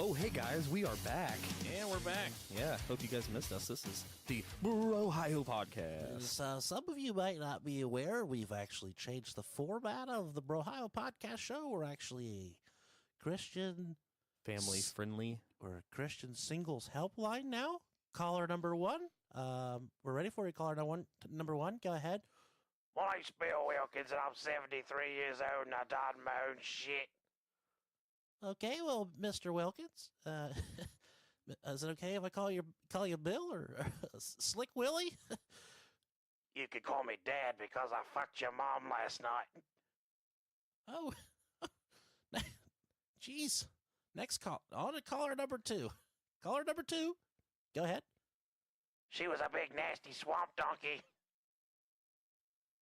Oh, hey guys, we are back. And we're back. Yeah, hope you guys missed us. This is the Ohio Podcast. Some of you might not be aware, we've actually changed the format of the Ohio Podcast show. We're actually a Christian Family-friendly. We're a Christian singles helpline now. Caller number one. We're ready for you, caller number one. Go ahead. My name's Bill Wilkins, and I'm 73 years old, and I died in my own shit. Okay, well, Mr. Wilkins, is it okay if I call you Bill or Slick Willie? You could call me Dad because I fucked your mom last night. Oh, jeez. Next call. On to caller number two. Caller number two. Go ahead. She was a big, nasty swamp donkey.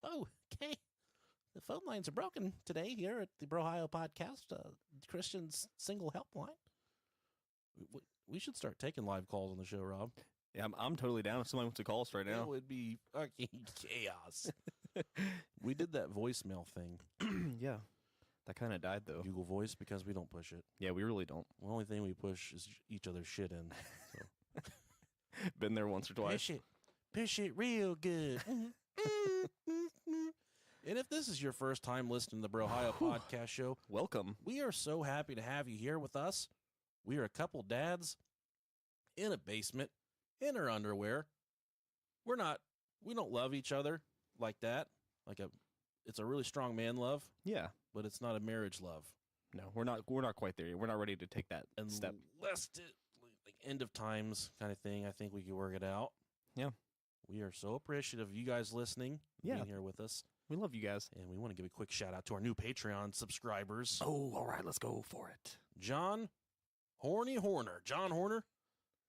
Oh, okay. The phone lines are broken today here at the Ohio Podcast, Christian's Single Helpline. We should start taking live calls on the show, Rob. Yeah, I'm totally down if somebody wants to call us right now. It would be fucking chaos. We did that voicemail thing. Yeah, that kind of died, though. Google Voice, because we don't push it. Yeah, we really don't. The only thing we push is each other's shit in. So. Been there once or twice. Push it real good. And if this is your first time listening to the Ohio Podcast show, welcome. We are so happy to have you here with us. We are a couple dads in a basement in our underwear. We don't love each other like that. It's a really strong man love. Yeah, but it's not a marriage love. No, we're not quite there yet. We're not ready to take that step. Unless like end of times kind of thing, I think we can work it out. Yeah. We are so appreciative of you guys listening, being here with us. We love you guys. And we want to give a quick shout out to our new Patreon subscribers. Oh, all right, let's go for it. John Horner. John Horner,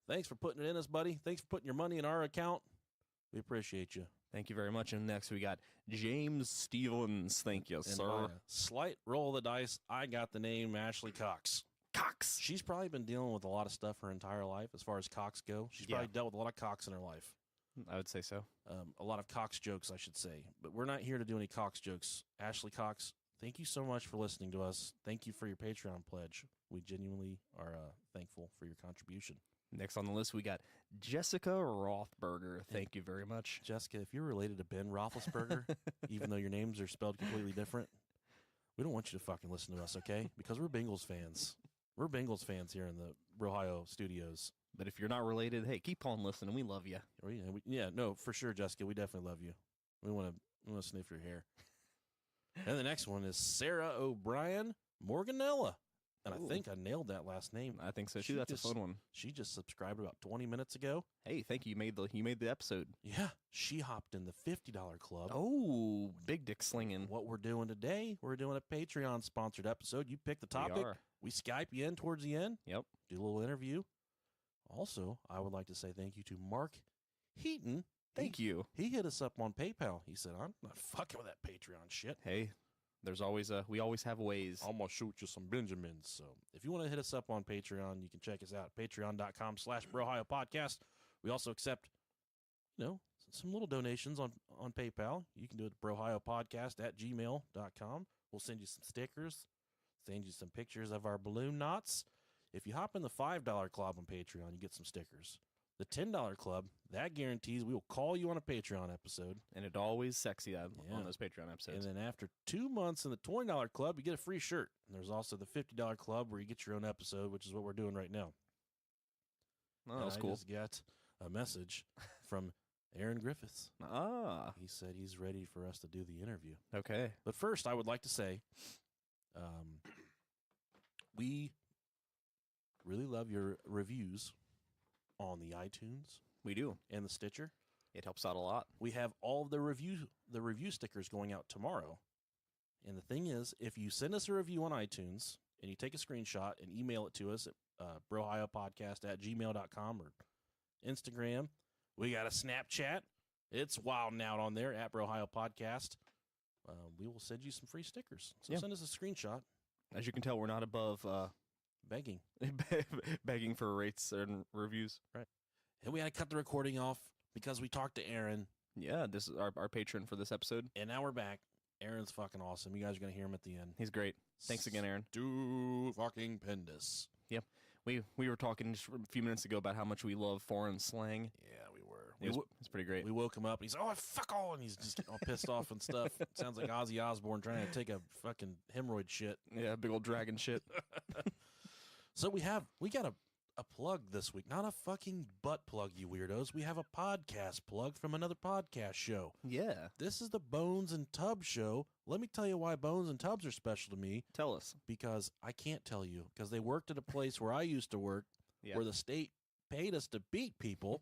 thanks for putting it in us, buddy. Thanks for putting your money in our account. We appreciate you. Thank you very much. And next we got James Stevens. Thank you, sir. Slight roll of the dice, I got the name Ashley Cox. Cox. She's probably been dealing with a lot of stuff her entire life as far as cocks go. She's probably dealt with a lot of cocks in her life. I would say so. A lot of Cox jokes, I should say. But we're not here to do any Cox jokes. Ashley Cox, thank you so much for listening to us. Thank you for your Patreon pledge. We genuinely are thankful for your contribution. Next on the list, we got Jessica Rothberger. Thank you very much. Jessica, if you're related to Ben Roethlisberger, even though your names are spelled completely different, we don't want you to fucking listen to us, okay? Because we're Bengals fans. We're Bengals fans here in the Ohio studios. But if you're not related, hey, keep on listening. We love you. No, for sure, Jessica. We definitely love you. We want to sniff your hair. And the next one is Sarah O'Brien Morganella. And I think I nailed that last name. I think so too. That's a fun one. She just subscribed about 20 minutes ago. Hey, thank you. You made the episode. Yeah. She hopped in the $50 club. Oh, big dick slinging. What we're doing today, we're doing a Patreon sponsored episode. You pick the topic. We Skype you in towards the end. Yep. Do a little interview. Also, I would like to say thank you to Mark Heaton. Thank you. He hit us up on PayPal. He said, I'm not fucking with that Patreon shit. Hey, there's always we always have ways. I'm going to shoot you some Benjamins. So if you want to hit us up on Patreon, you can check us out. Patreon.com/BroOhioPodcast. We also accept, some little donations on PayPal. You can do it at brohiopodcast@gmail.com. We'll send you some stickers, send you some pictures of our balloon knots. If you hop in the $5 club on Patreon, you get some stickers. The $10 club, that guarantees we will call you on a Patreon episode. And it's always sexy on those Patreon episodes. And then after 2 months in the $20 club, you get a free shirt. And there's also the $50 club where you get your own episode, which is what we're doing right now. Oh, that's cool. I just got a message from Aaron Griffiths. He said he's ready for us to do the interview. Okay. But first, I would like to say, we really love your reviews on the iTunes. We do. And the Stitcher. It helps out a lot. We have all of the review stickers going out tomorrow. And the thing is, if you send us a review on iTunes and you take a screenshot and email it to us at brohiopodcast@gmail.com or Instagram, we got a Snapchat. It's wilding out on there at brohiopodcast. We will send you some free stickers. So send us a screenshot. As you can tell, we're not above begging for rates and reviews. Right. And we had to cut the recording off because we talked to Aaron. Yeah, this is our patron for this episode. And now we're back. Aaron's fucking awesome. You guys are going to hear him at the end. He's great. Thanks again, Aaron. Fucking Pendus. Yep. We were talking just a few minutes ago about how much we love foreign slang. Yeah, we were. It's pretty great. We woke him up, and he's, oh, fuck all, and he's just getting all pissed off and stuff. Sounds like Ozzy Osbourne trying to take a fucking hemorrhoid shit. Yeah, big old dragon shit. So we got a plug this week. Not a fucking butt plug, you weirdos. We have a podcast plug from another podcast show. Yeah. This is the Bones and Tubbs show. Let me tell you why Bones and Tubbs are special to me. Tell us. Because I can't tell you. Because they worked at a place where I used to work, where the state paid us to beat people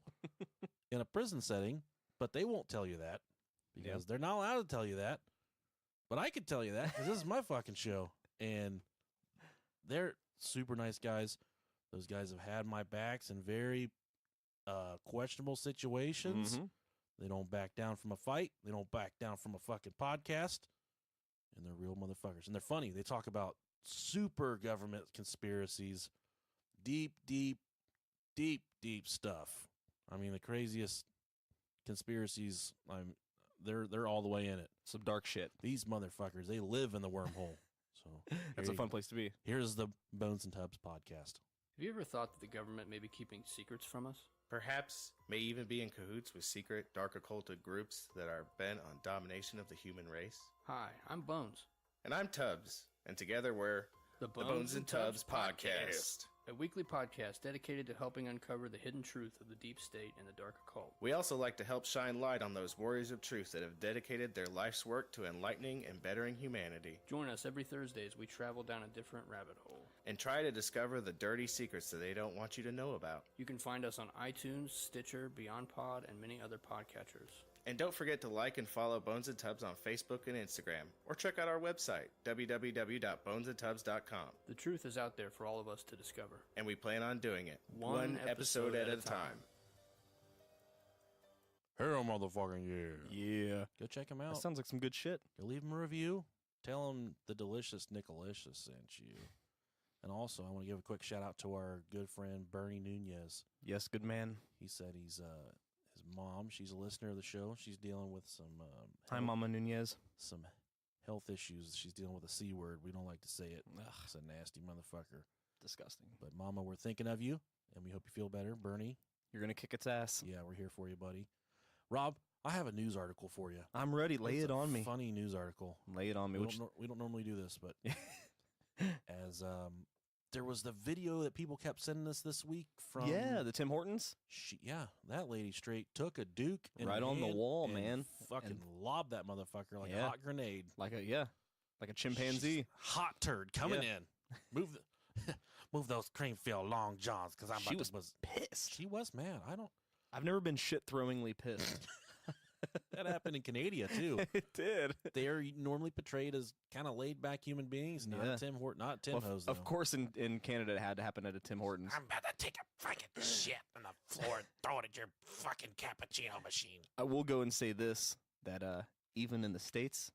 in a prison setting, but they won't tell you that because they're not allowed to tell you that. But I can tell you that because this is my fucking show. And they're super nice guys. Those guys have had my backs in very questionable situations. Mm-hmm. They don't back down from a fight. They don't back down from a fucking podcast. And they're real motherfuckers. And they're funny. They talk about super government conspiracies, deep, deep, deep, deep stuff. I mean, the craziest conspiracies, they're all the way in it. Some dark shit. These motherfuckers, they live in the wormhole. So That's a fun place to be. Here's the Bones and Tubbs podcast. Have you ever thought that the government may be keeping secrets from us? Perhaps may even be in cahoots with secret, dark occulted groups that are bent on domination of the human race? Hi, I'm Bones. And I'm Tubbs, and together we're The Bones and Tubbs Podcast. A weekly podcast dedicated to helping uncover the hidden truth of the deep state and the dark occult. We also like to help shine light on those warriors of truth that have dedicated their life's work to enlightening and bettering humanity. Join us every Thursday as we travel down a different rabbit hole. And try to discover the dirty secrets that they don't want you to know about. You can find us on iTunes, Stitcher, Beyond Pod, and many other podcatchers. And don't forget to like and follow Bones and Tubbs on Facebook and Instagram. Or check out our website, www.bonesandtubbs.com. The truth is out there for all of us to discover. And we plan on doing it. One episode at a time. Hell, motherfucking Yeah. Go check them out. That sounds like some good shit. Go leave them a review. Tell them the delicious Nicolicious sent you. And also, I want to give a quick shout out to our good friend Bernie Nunez. Yes, good man. He said his mom, she's a listener of the show. She's dealing with some Hi, Mama Nunez. some health issues. She's dealing with a C word. We don't like to say it. Ugh. It's a nasty motherfucker. Disgusting. But Mama, we're thinking of you, and we hope you feel better. Bernie, You're going to kick its ass. yeah, we're here for you, buddy. Rob, I have a news article for you. I'm ready. Lay It's it a on me. Funny news article. Lay it on me. We don't normally do this, but as there was the video that people kept sending us this week from the Tim Hortons. that lady straight took a Duke in Right her on the hand wall, and man. fucking lobbed that motherfucker like a Yeah. hot grenade. Like a chimpanzee. Hot turd coming Yeah. in. Move those cream filled long johns because I'm She about was to pissed. She was mad. I've never been shit-throwingly pissed. That happened in Canada too. It did. They are normally portrayed as kind of laid back human beings, not Yeah. Tim Horton, not Tim Well, Hose. of course, in Canada, it had to happen at a Tim Hortons. I'm about to take a fucking shit on the floor and throw it at your fucking cappuccino machine. I will go and say this, that even in the States,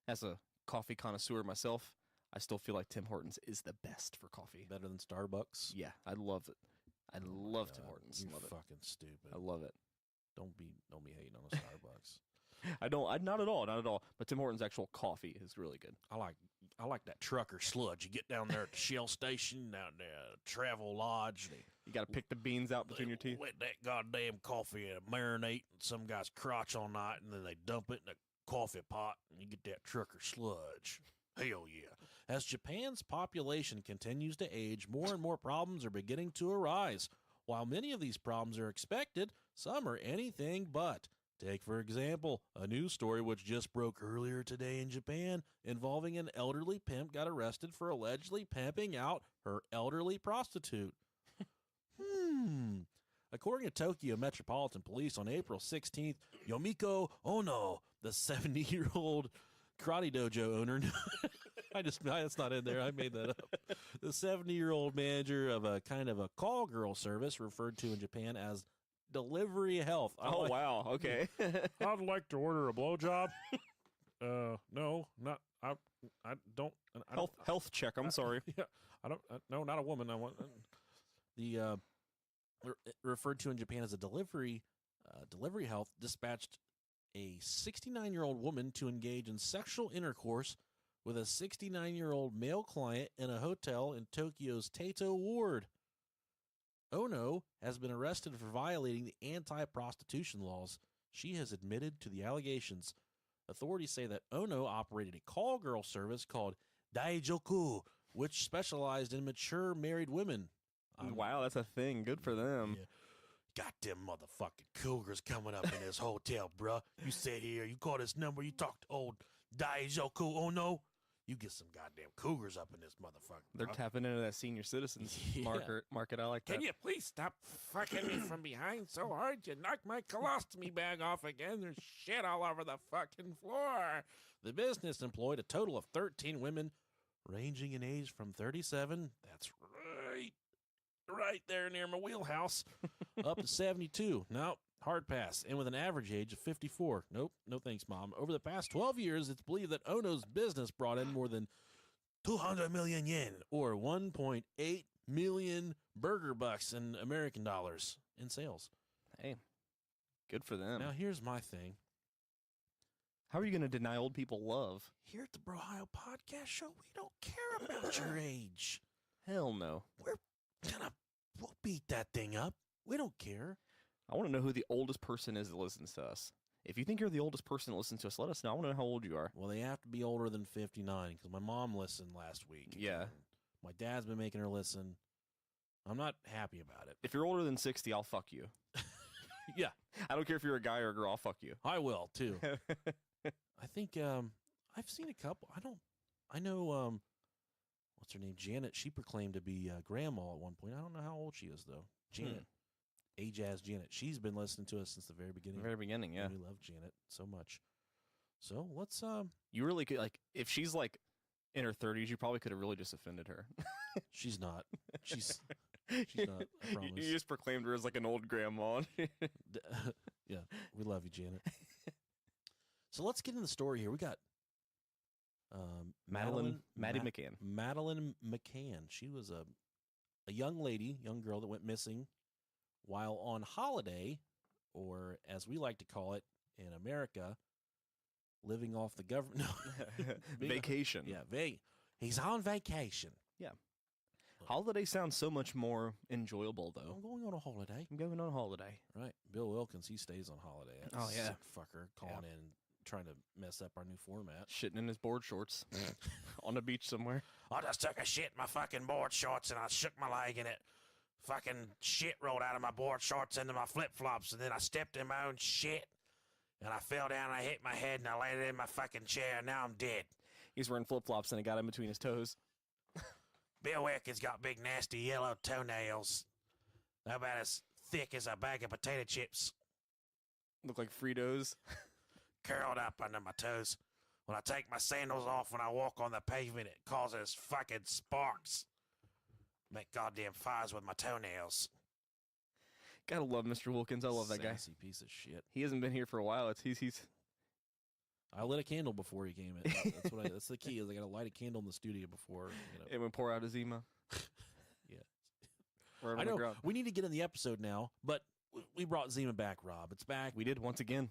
as a coffee connoisseur myself, I still feel like Tim Hortons is the best for coffee. Better than Starbucks. Yeah, I love it. I love Tim God, Hortons. You're Love it. fucking stupid. I love it. Don't be hating on a Starbucks. Not at all. But Tim Hortons' actual coffee is really good. I like that trucker sludge. You get down there at the Shell station, down there, Travel Lodge. You got to pick the beans out between your teeth. Let that goddamn coffee marinate in some guy's crotch all night, and then they dump it in a coffee pot, and you get that trucker sludge. Hell yeah. As Japan's population continues to age, more and more problems are beginning to arise. While many of these problems are expected, some are anything but. Take, for example, a news story which just broke earlier today in Japan involving an elderly pimp got arrested for allegedly pimping out her elderly prostitute. According to Tokyo Metropolitan Police, on April 16th, Yomiko Ono, the 70-year-old karate dojo owner, that's not in there. I made that up. The 70-year-old manager of a kind of a call girl service referred to in Japan as Delivery Health. Wow. Okay. I'd like to order a blowjob. No, not I don't. Health check. I'm sorry. Yeah, no, not a woman. I want the referred to in Japan as a delivery. Delivery Health dispatched a 69-year-old woman to engage in sexual intercourse with a 69-year-old male client in a hotel in Tokyo's Taito ward. Ono has been arrested for violating the anti-prostitution laws. She has admitted to the allegations. Authorities say that Ono operated a call girl service called Daijoku, which specialized in mature married women. Wow, that's a thing. Good for them. Yeah. Got them motherfucking cougars coming up in this hotel, bruh. You sit here, you call this number, you talk to old Daijoku Ono. You get some goddamn cougars up in this motherfucker. They're tapping into that senior citizens market. I like that. Can you please stop fucking me from behind so hard you knocked my colostomy bag off again? There's shit all over the fucking floor. The business employed a total of 13 women ranging in age from 37, that's right there near my wheelhouse, up to 72. No, hard pass. And with an average age of 54. Nope, no thanks, Mom. Over the past 12 years, it's believed that Ono's business brought in more than 200 million yen, or 1.8 million burger bucks in American dollars in sales. Hey, good for them. Now, here's my thing. How are you going to deny old people love? Here at the Brohio Podcast Show, we don't care about your age. Hell no. We'll beat that thing up. We don't care. I want to know who the oldest person is that listens to us. If you think you're the oldest person that listens to us, let us know. I want to know how old you are. Well, they have to be older than 59 because my mom listened last week. Yeah. My dad's been making her listen. I'm not happy about it. If you're older than 60, I'll fuck you. Yeah. I don't care if you're a guy or a girl, I'll fuck you. I will, too. I think I've seen a couple. I know, what's her name? Janet. She proclaimed to be grandma at one point. I don't know how old she is, though. Janet. Age-ass Janet. She's been listening to us since the very beginning. Very beginning, yeah. And we love Janet so much. So let's You really could, like, if she's like in her 30s, you probably could have really just offended her. She's not. She's not, I promise. You just proclaimed her as like an old grandma. Yeah, we love you, Janet. So let's get into the story here. We got Maddie McCann. Madeleine McCann. She was a young girl that went missing while on holiday, or as we like to call it in America, living off the government. No. Vacation. Yeah, he's on vacation. Yeah. Holiday sounds so much more enjoyable, though. I'm going on a holiday. I'm going on holiday. Right. Bill Wilkins, he stays on holiday. That Oh, yeah. sick fucker calling in, trying to mess up our new format. Shitting in his board shorts on the beach somewhere. I just took a shit in my fucking board shorts and I shook my leg in it. Fucking shit rolled out of my board shorts into my flip-flops, and then I stepped in my own shit, and I fell down and I hit my head and I landed in my fucking chair, and now I'm dead. He's wearing flip-flops and it got in between his toes. Bill Wilkins got big nasty yellow toenails. They're about as thick as a bag of potato chips. Look like Fritos. Curled up under my toes. When I take my sandals off when I walk on the pavement, it causes fucking sparks. Make goddamn fires with my toenails. Gotta love Mr. Wilkins. I love that guy. Sassy piece of shit. He hasn't been here for a while. He's. I lit a candle before he came in. That's the key. Is I gotta light a candle in the studio before. It would pour out his emo. Yeah. Right I on the know. ground. We need to get in the episode now, but we brought Zima back, Rob. It's back. We did once again.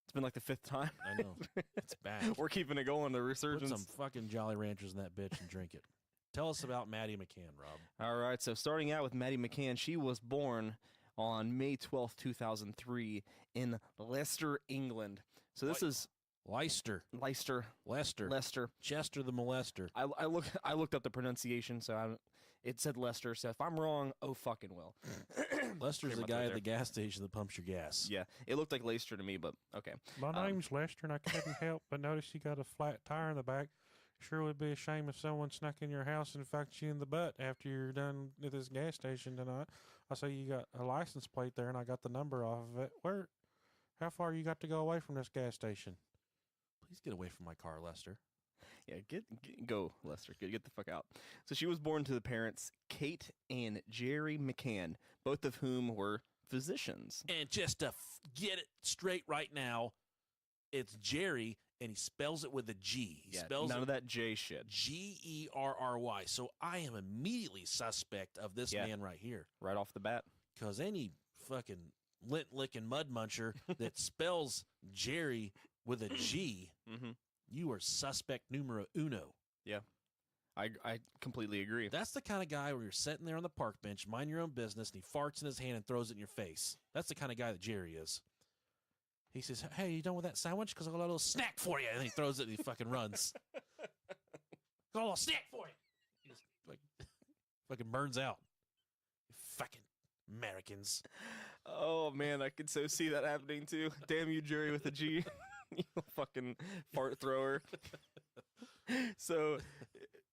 It's been like the 5th time. I know. It's back. We're keeping it going. The resurgence. Put some fucking Jolly Ranchers in that bitch and drink it. Tell us about Maddie McCann, Rob. All right. So starting out with Maddie McCann, she was born on May 12th, 2003 in Leicester, England. So this is Leicester. Chester the molester. I looked up the pronunciation, so it said Leicester. So if I'm wrong, oh fucking well. Lester's the guy at the gas station that pumps your gas. Yeah, it looked like Leicester to me, but okay. My name's Lester, and I couldn't help but notice you got a flat tire in the back. Sure would be a shame if someone snuck in your house and fucked you in the butt after you're done at this gas station tonight. I see you got a license plate there, and I got the number off of it. How far you got to go away from this gas station? Please get away from my car, Lester. Yeah, go, Lester. Get the fuck out. So she was born to the parents Kate and Gerry McCann, both of whom were physicians. And just to get it straight right now, it's Gerry, and he spells it with a G. He spells none of that J shit. Gerry. So I am immediately suspect of this man right here. Right off the bat. Because any fucking lint-licking mud muncher that spells Gerry with a G, you are suspect numero uno. Yeah. I completely agree. That's the kind of guy where you're sitting there on the park bench, mind your own business, and he farts in his hand and throws it in your face. That's the kind of guy that Gerry is. He says, "Hey, you done with that sandwich? Because I got a little snack for you." And he throws it and he fucking runs. Got a little snack for you. He just fucking burns out. Fucking Americans. Oh man, I could so see that happening too. Damn you, Gerry with a G. You fucking fart thrower. So,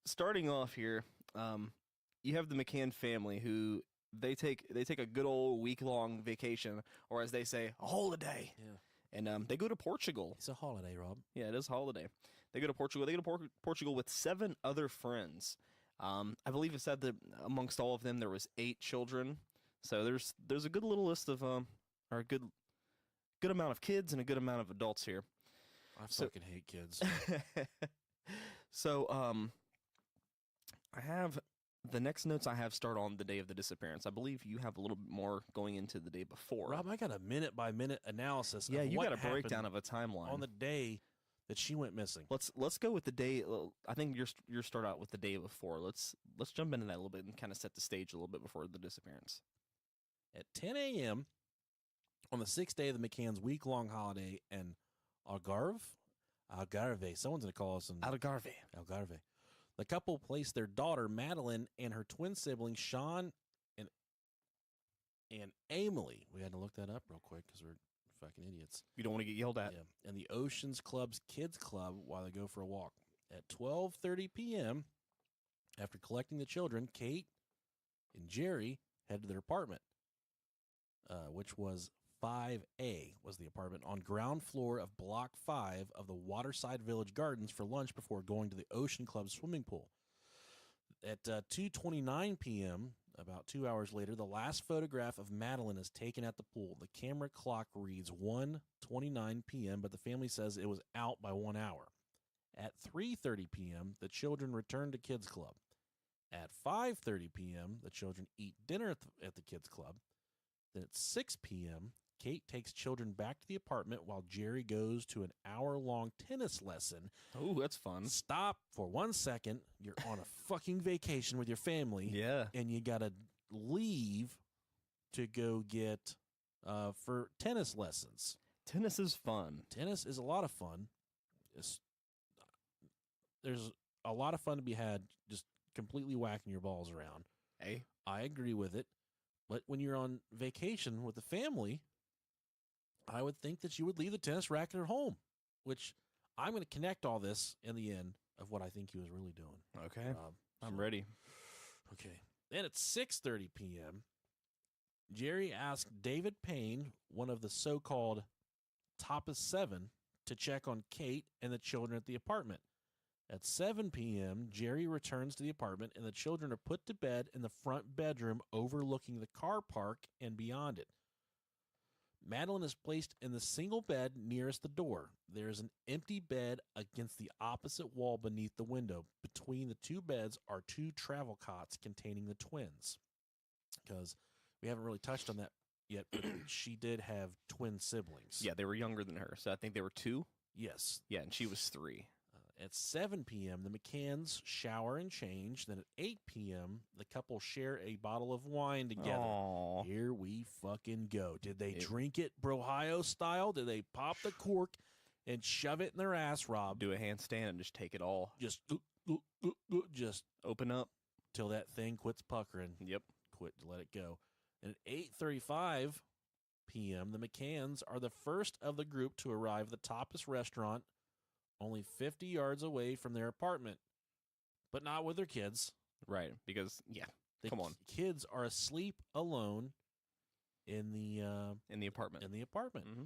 starting off here, you have the McCann family who they take a good old week-long vacation, or as they say, a holiday. Yeah. And they go to Portugal. It's a holiday, Rob. Yeah, it is a holiday. They go to Portugal. They go to Portugal with 7 other friends. I believe it said that amongst all of them there was 8 children. So there's a good little list of or a good amount of kids and a good amount of adults here. I fucking hate kids. So I have the next notes I have start on the day of the disappearance. I believe you have a little bit more going into the day before. Rob, I got a minute by minute analysis. Yeah, of you what got a breakdown happened of a timeline on the day that she went missing. Let's go with the day. I think you're start out with the day before. Let's jump into that a little bit and kind of set the stage a little bit before the disappearance. At 10 a.m. on the 6th day of the McCann's week-long holiday in Algarve, someone's going to call us in Algarve. The couple placed their daughter, Madeleine, and her twin siblings, Sean and Emily. We had to look that up real quick because we're fucking idiots. You don't want to get yelled at. Yeah, and the Oceans Club's Kids Club while they go for a walk. At 12:30 p.m., after collecting the children, Kate and Gerry head to their apartment, which was 5A, was the apartment, on ground floor of Block 5 of the Waterside Village Gardens for lunch before going to the Ocean Club swimming pool. At 2:29 p.m., about 2 hours later, the last photograph of Madeleine is taken at the pool. The camera clock reads 1:29 p.m., but the family says it was out by 1 hour. At 3:30 p.m., the children return to Kids Club. At 5:30 p.m., the children eat dinner at the Kids Club. Then at 6 p.m., Kate takes children back to the apartment while Gerry goes to an hour-long tennis lesson. Oh, that's fun. Stop for 1 second. You're on a fucking vacation with your family. Yeah. And you got to leave to go get for tennis lessons. Tennis is fun. Tennis is a lot of fun. There's a lot of fun to be had just completely whacking your balls around. Hey. I agree with it. But when you're on vacation with the family, I would think that you would leave the tennis racket at home, which I'm going to connect all this in the end of what I think he was really doing. Okay. I'm ready. Okay. Then at 6:30 p.m., Gerry asked David Payne, one of the so-called Tapas 7, to check on Kate and the children at the apartment. At 7 p.m., Gerry returns to the apartment, and the children are put to bed in the front bedroom overlooking the car park and beyond it. Madeleine is placed in the single bed nearest the door. There is an empty bed against the opposite wall beneath the window. Between the two beds are 2 travel cots containing the twins. Because we haven't really touched on that yet, but she did have twin siblings. Yeah, they were younger than her, so I think they were 2. Yes. Yeah, and she was 3. At 7 p.m., the McCanns shower and change. Then at 8 p.m., the couple share a bottle of wine together. Aww. Here we fucking go. Did they drink it Brohio style? Did they pop the cork and shove it in their ass, Rob? Do a handstand and just take it all. Just Open up. till that thing quits puckering. Yep. Let it go. And at 8:35 p.m., the McCanns are the first of the group to arrive at the Tapas restaurant, only 50 yards away from their apartment, but not with their kids. Right, because, yeah, The come on. Kids are asleep alone in the apartment. Mm-hmm.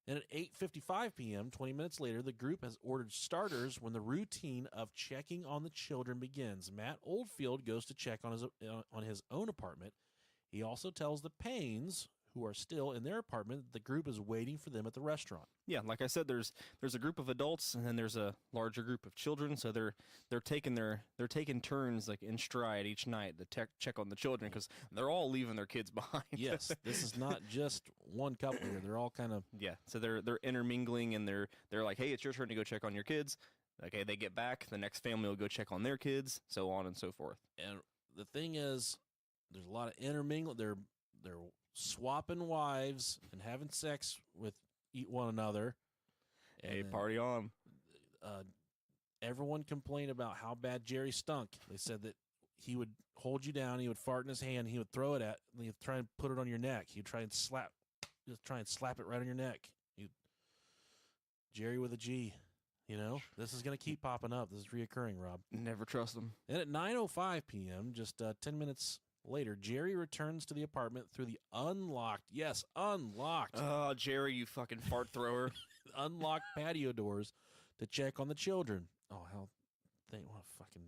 And at 8:55 p.m., 20 minutes later, the group has ordered starters when the routine of checking on the children begins. Matt Oldfield goes to check on his own apartment. He also tells the Paynes, who are still in their apartment, that the group is waiting for them at the restaurant. Yeah, like I said, there's a group of adults and then there's a larger group of children. So they're taking turns like in stride each night to check on the children because they're all leaving their kids behind. Yes, this is not just one couple here. They're all kind of so they're intermingling and they're like, hey, it's your turn to go check on your kids. Okay, they get back. The next family will go check on their kids, so on and so forth. And the thing is, there's a lot of intermingling. They're swapping wives and having sex with one another. Hey, And party on. everyone complained about how bad Gerry stunk. They said that he would hold you down, he would fart in his hand, he would throw it at, and he'd try and put it on your neck. He'd try and slap it right on your neck. Gerry with a G. You know, this is going to keep popping up. This is reoccurring, Rob. Never trust them. Then at 9:05 p.m., just 10 minutes later, Gerry returns to the apartment through the unlocked Oh, Gerry, you fucking fart thrower. unlocked patio doors to check on the children. Oh,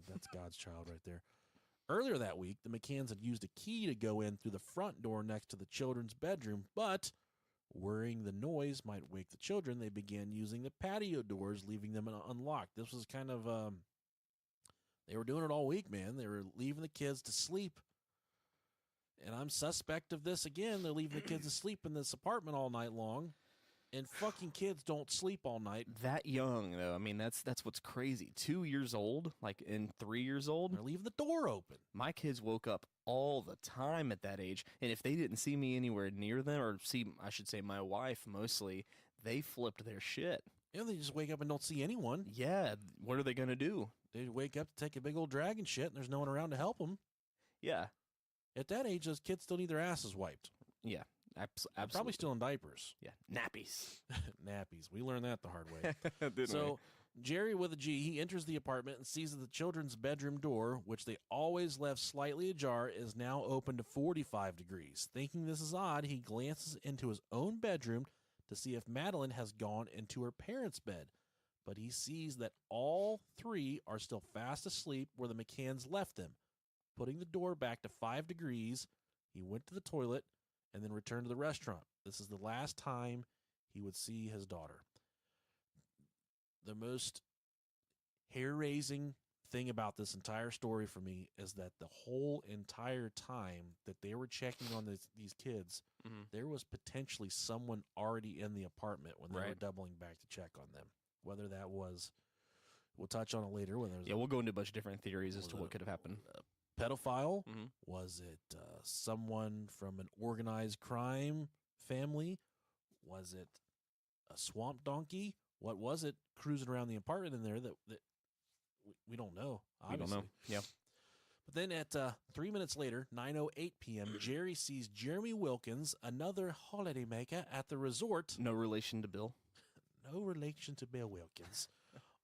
that's God's child right there. Earlier that week, the McCanns had used a key to go in through the front door next to the children's bedroom, but worrying the noise might wake the children, they began using the patio doors, leaving them unlocked. This was kind of, they were doing it all week, man. They were leaving the kids to sleep. And I'm suspect of this again. They're leaving the kids asleep in this apartment all night long. And fucking kids don't sleep all night. That young, though. I mean, that's what's crazy. 2 years old, and 3 years old. They're leaving the door open. My kids woke up all the time at that age. And if they didn't see me anywhere near them, or I should say my wife mostly, they flipped their shit. You know, they just wake up and don't see anyone. Yeah, what are they going to do? They wake up to take a big old drag and shit, and there's no one around to help them. Yeah. At that age, those kids still need their asses wiped. Yeah, They're absolutely. probably still in diapers. Yeah, nappies. Nappies. We learned that the hard way. Didn't So Gerry with a G, he enters the apartment and sees that the children's bedroom door, which they always left slightly ajar, is now open to 45 degrees. Thinking this is odd, he glances into his own bedroom to see if Madeleine has gone into her parents' bed. But he sees that all three are still fast asleep where the McCanns left them. Putting the door back to 5 degrees, he went to the toilet and then returned to the restaurant. This is the last time he would see his daughter. The most hair-raising thing about this entire story for me is that the whole entire time that they were checking on these kids, there was potentially someone already in the apartment when they were doubling back to check on them. Whether that was, we'll touch on it later. We'll go into a bunch of different theories as to what could have happened. Pedophile? Was it someone from an organized crime family? Was it a swamp donkey? What was it cruising around the apartment in there that we don't know, obviously. We don't know, yeah. But then at 3 minutes later, 9:08 p.m., Gerry sees Jeremy Wilkins, another holidaymaker at the resort. No relation to Bill. No relation to Bill Wilkins.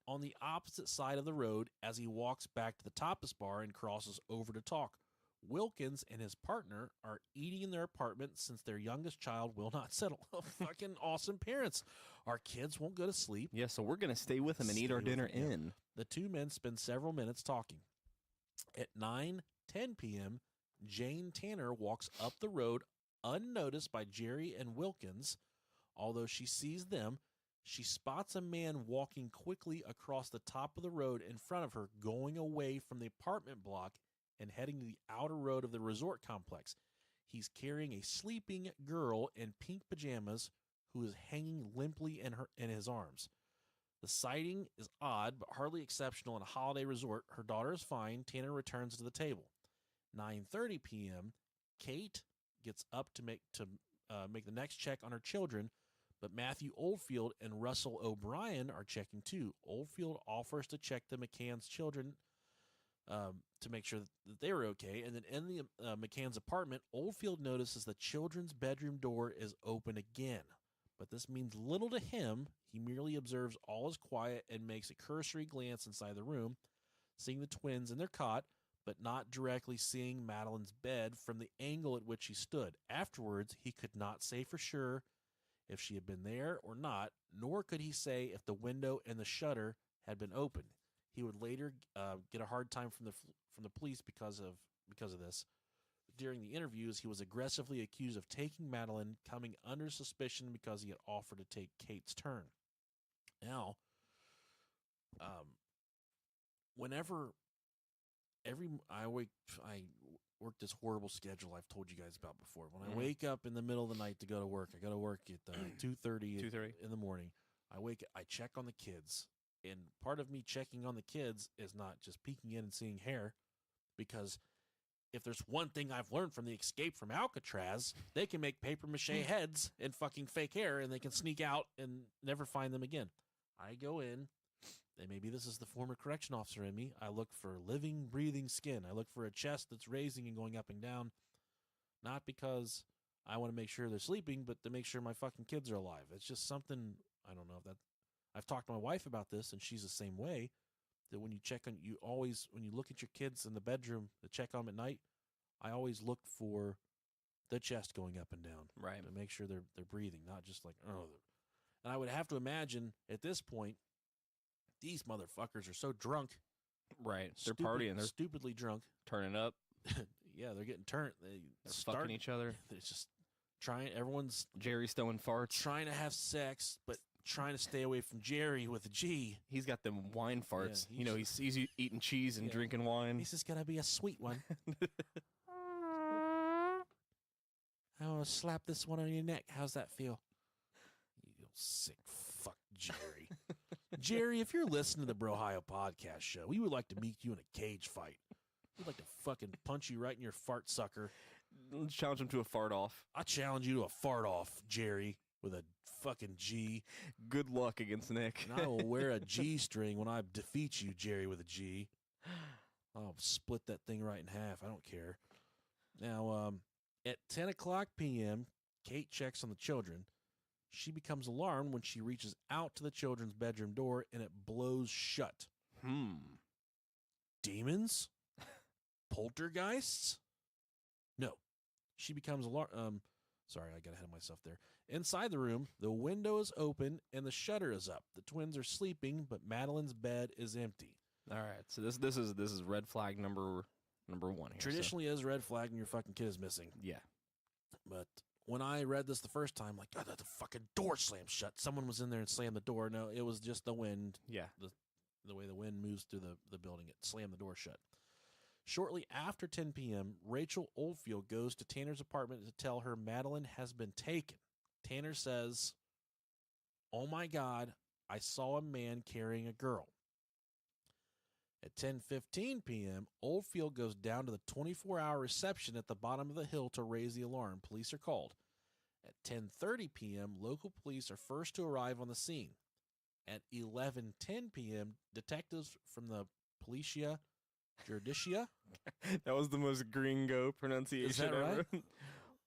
On the opposite side of the road as he walks back to the tapas bar and crosses over to talk. Wilkins and his partner are eating in their apartment since their youngest child will not settle. Fucking awesome parents. Our kids won't go to sleep. Yeah, so we're going to stay with them and eat our dinner in. The two men spend several minutes talking. At 9:10 p.m., Jane Tanner walks up the road unnoticed by Gerry and Wilkins. Although she sees them, she spots a man walking quickly across the top of the road in front of her, going away from the apartment block and heading to the outer road of the resort complex. He's carrying a sleeping girl in pink pajamas who is hanging limply in his arms. The sighting is odd, but hardly exceptional in a holiday resort. Her daughter is fine. Tanner returns to the table. 9:30 p.m., Kate gets up to make the next check on her children, but Matthew Oldfield and Russell O'Brien are checking too. Oldfield offers to check the McCann's children to make sure that they were okay. And then in the McCann's apartment, Oldfield notices the children's bedroom door is open again. But this means little to him. He merely observes all is quiet and makes a cursory glance inside the room, seeing the twins in their cot, but not directly seeing Madeleine's bed from the angle at which she stood. Afterwards, he could not say for sure if she had been there or not, nor could he say if the window and the shutter had been opened. He would later get a hard time from the police because of this. During the interviews, he was aggressively accused of taking Madeleine, coming under suspicion because he had offered to take Kate's turn. Now, I work this horrible schedule I've told you guys about before. When I wake up in the middle of the night to go to work, I go to work at 2:30 in the morning. I check on the kids. And part of me checking on the kids is not just peeking in and seeing hair, because if there's one thing I've learned from the escape from Alcatraz, they can make paper mache heads and fucking fake hair, and they can sneak out and never find them again. I go in, and maybe this is the former correction officer in me. I look for living, breathing skin. I look for a chest that's raising and going up and down, not because I want to make sure they're sleeping, but to make sure my fucking kids are alive. It's just something, I don't know if that, I've talked to my wife about this, and she's the same way. That when you check on, you always, when you look at your kids in the bedroom to check on them at night, I always look for the chest going up and down. Right. To make sure they're breathing, not just like, oh. And I would have to imagine at this point, these motherfuckers are so drunk. Right. They're partying. They're stupidly drunk. turning up. Yeah, they're getting turned. They're fucking each other. They're just trying, everyone's Jerry's throwing farts. trying to have sex, but trying to stay away from Gerry with a G. He's got them wine farts. Yeah, you know, he's eating cheese and drinking wine. This is going to be a sweet one. I want to slap this one on your neck. How's that feel? You sick fuck, Gerry. Gerry, if you're listening to the Brohio podcast show, we would like to meet you in a cage fight. We'd like to fucking punch you right in your fart sucker. Let's challenge him to a fart off. I challenge you to a fart off, Gerry, with a fucking G. Good luck against Nick. And I will wear a G string when I defeat you, Gerry, with a G. I'll split that thing right in half. I don't care. Now, at 10 o'clock p.m., Kate checks on the children. She becomes alarmed when she reaches out to the children's bedroom door and it blows shut. Demons? Poltergeists? No. She becomes alarmed. Sorry, I got ahead of myself there. Inside the room, the window is open and the shutter is up. The twins are sleeping, but Madeleine's bed is empty. All right, so this is red flag number one here. Traditionally is red flag when your fucking kid is missing. Yeah. But when I read this the first time, like, God, the fucking door slammed shut. Someone was in there and slammed the door. No, it was just the wind. Yeah. The way the wind moves through the building, it slammed the door shut. Shortly after 10 p.m., Rachel Oldfield goes to Tanner's apartment to tell her Madeleine has been taken. Tanner says, "Oh my God, I saw a man carrying a girl." At 10:15 p.m., Oldfield goes down to the 24-hour reception at the bottom of the hill to raise the alarm. Police are called. At 10:30 p.m., local police are first to arrive on the scene. At 11:10 p.m., detectives from the Policia Judicia. That was the most gringo pronunciation Is that ever. right?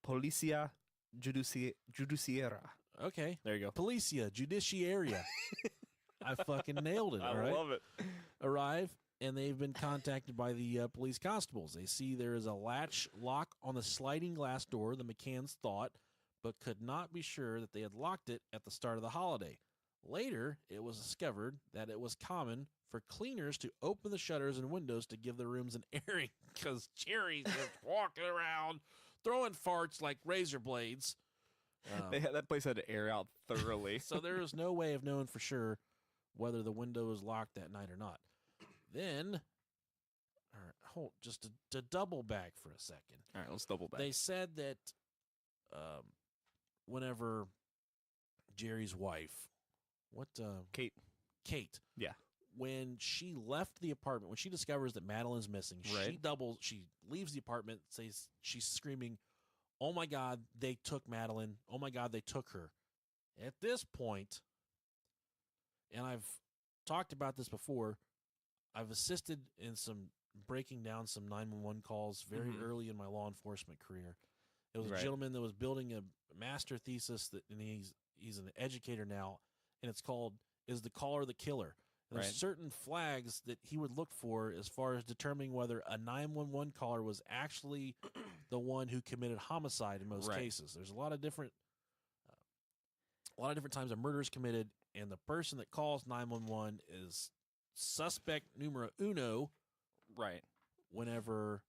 Policia Judiciaria. Okay. There you go. Policia Judiciaria. I fucking nailed it. I All right. love it. Arrive, and they've been contacted by the police constables. They see there is a latch lock on the sliding glass door, the McCanns thought, but could not be sure that they had locked it at the start of the holiday. Later, it was discovered that it was common for cleaners to open the shutters and windows to give the rooms an airing, because Gerry's just walking around throwing farts like razor blades. That place had to air out thoroughly. So there is no way of knowing for sure whether the window was locked that night or not. Then, all right, hold just to double back for a second. All right, let's double back. They said that whenever Gerry's wife, Kate, yeah, when she left the apartment, when she discovers that Madeleine's missing, right. she leaves the apartment, says she's screaming, "Oh my God, they took Madeleine. Oh my God, they took her." At this point, and I've talked about this before, I've assisted in some breaking down some 911 calls very early in my law enforcement career. It was a gentleman that was building a master thesis and he's an educator now, and it's called "Is the Caller the Killer?" And there's certain flags that he would look for as far as determining whether a 911 caller was actually the one who committed homicide in most cases. There's a lot of different times a murder is committed, and the person that calls 911 is suspect numero uno. Right. Whenever,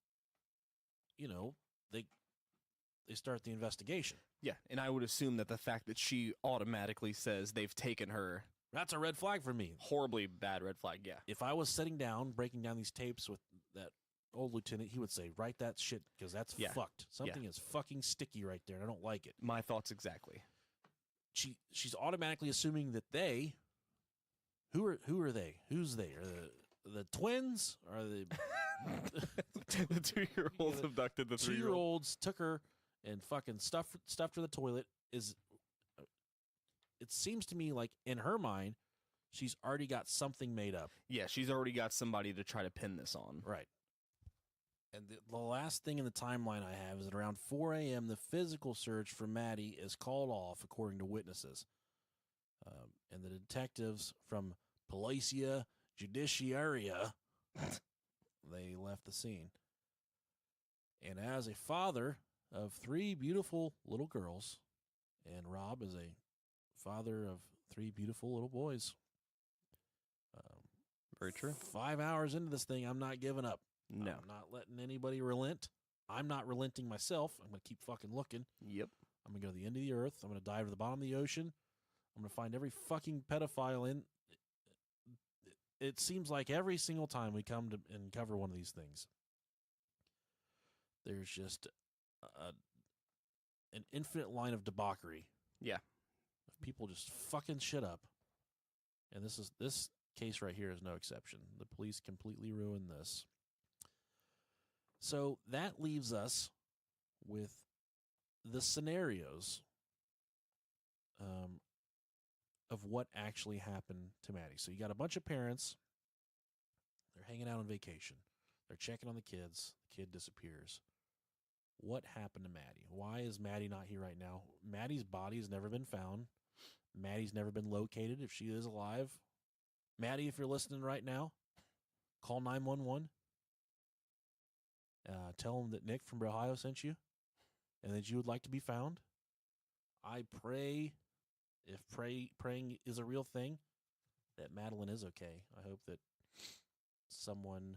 they start the investigation. Yeah, and I would assume that the fact that she automatically says they've taken her, that's a red flag for me. Horribly bad red flag, yeah. If I was sitting down, breaking down these tapes with that old lieutenant, he would say, "Write that shit, because that's fucked. Something is fucking sticky right there, and I don't like it." My thoughts exactly. She's automatically assuming that they who are they? Who's they? Are the twins? Are they The 2-year-olds abducted the 3-year-old. 2-year-olds? Took her and fucking stuffed her in the toilet. It seems to me like in her mind, she's already got something made up. Yeah, she's already got somebody to try to pin this on. Right. And the last thing in the timeline I have is that around 4 a.m., the physical search for Maddie is called off, according to witnesses. And the detectives from Policia Judiciaria, they left the scene. And as a father of 3 beautiful little girls, and Rob is a father of 3 beautiful little boys. Very true. 5 hours into this thing, I'm not giving up. No. I'm not letting anybody relent. I'm not relenting myself. I'm going to keep fucking looking. Yep. I'm going to go to the end of the earth. I'm going to dive to the bottom of the ocean. I'm going to find every fucking pedophile in. It seems like every single time we come to and cover one of these things, there's just an infinite line of debauchery. Yeah. Of people just fucking shit up. And this case right here is no exception. The police completely ruined this. So that leaves us with the scenarios of what actually happened to Maddie. So you got a bunch of parents. They're hanging out on vacation. They're checking on the kids. The kid disappears. What happened to Maddie? Why is Maddie not here right now? Maddie's body has never been found. Maddie's never been located if she is alive. Maddie, if you're listening right now, call 911. Tell them that Nick from Ohio sent you and that you would like to be found. I pray, if praying is a real thing, that Madeleine is okay. I hope that someone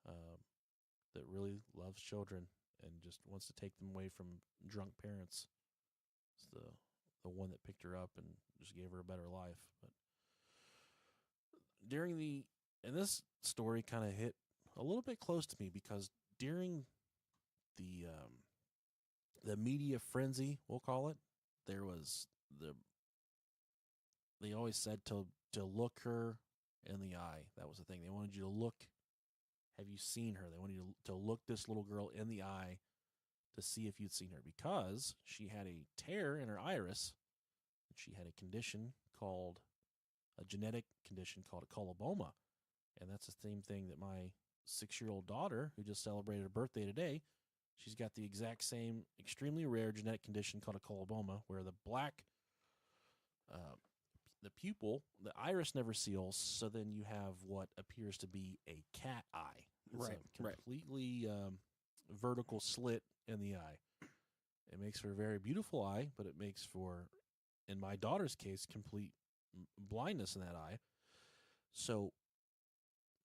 that really loves children and just wants to take them away from drunk parents is the one that picked her up and just gave her a better life. But and this story kind of hit a little bit close to me because during the media frenzy, we'll call it, there was they always said to look her in the eye. That was the thing. They wanted you to look. Have you seen her? They wanted you to look this little girl in the eye to see if you'd seen her because she had a tear in her iris. She had a genetic condition called a coloboma. And that's the same thing that my 6-year-old daughter, who just celebrated her birthday today, she's got the exact same extremely rare genetic condition called a coloboma, where the pupil, the iris never seals, so then you have what appears to be a cat eye. It's a completely vertical slit in the eye. It makes for a very beautiful eye, but it makes for, in my daughter's case, complete blindness in that eye. So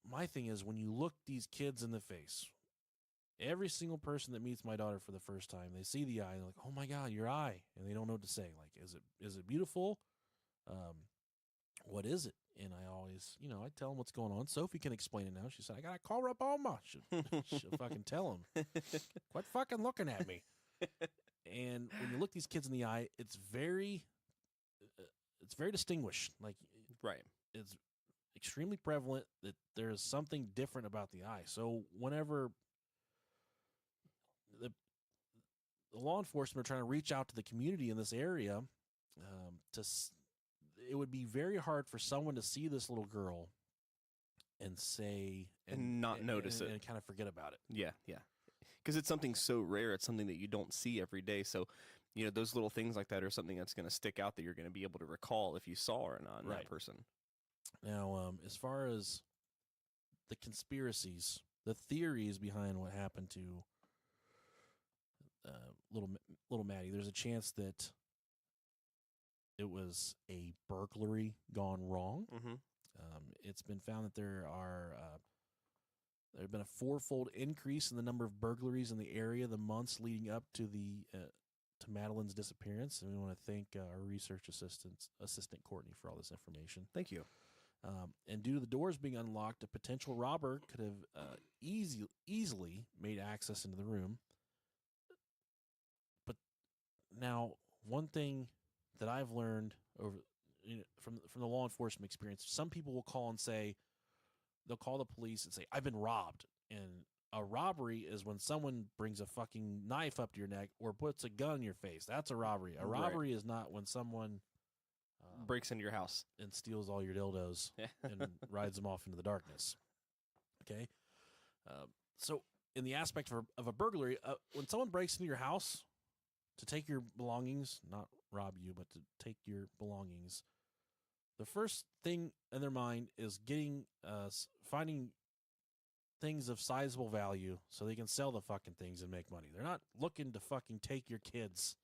my thing is, when you look these kids in the face, every single person that meets my daughter for the first time, they see the eye, and they're like, "Oh my God, your eye," and they don't know what to say. Like, is it beautiful? What is it? And I always, I tell them what's going on. Sophie can explain it now. She said, "I got a coloboma." She'll fucking tell them. Quit fucking looking at me. And when you look these kids in the eye, it's very distinguished. Like, Right. It's extremely prevalent that there's something different about the eye. So whenever the law enforcement are trying to reach out to the community in this area, it would be very hard for someone to see this little girl and say and not notice it and kind of forget about it. Yeah, yeah. Because it's something so rare. It's something that you don't see every day. So, those little things like that are something that's going to stick out that you're going to be able to recall if you saw or not in that person. Now, as far as the conspiracies, the theories behind what happened to little Maddie, there's a chance that it was a burglary gone wrong. Mm-hmm. It's been found that there have been a 4-fold increase in the number of burglaries in the area the months leading up to to Madeleine's disappearance. And we want to thank our research assistant Courtney for all this information. Thank you. And due to the doors being unlocked, a potential robber could have easily made access into the room. But now, one thing that I've learned from the law enforcement experience, some people will call and say, they'll call the police and say, "I've been robbed." And a robbery is when someone brings a fucking knife up to your neck or puts a gun in your face. That's a robbery. A Right. robbery is not when someone Breaks into your house. and steals all your dildos and rides them off into the darkness. Okay? So, in the aspect of a burglary, when someone breaks into your house to take your belongings, not rob you, but to take your belongings, the first thing in their mind is finding things of sizable value so they can sell the fucking things and make money. They're not looking to fucking take your kids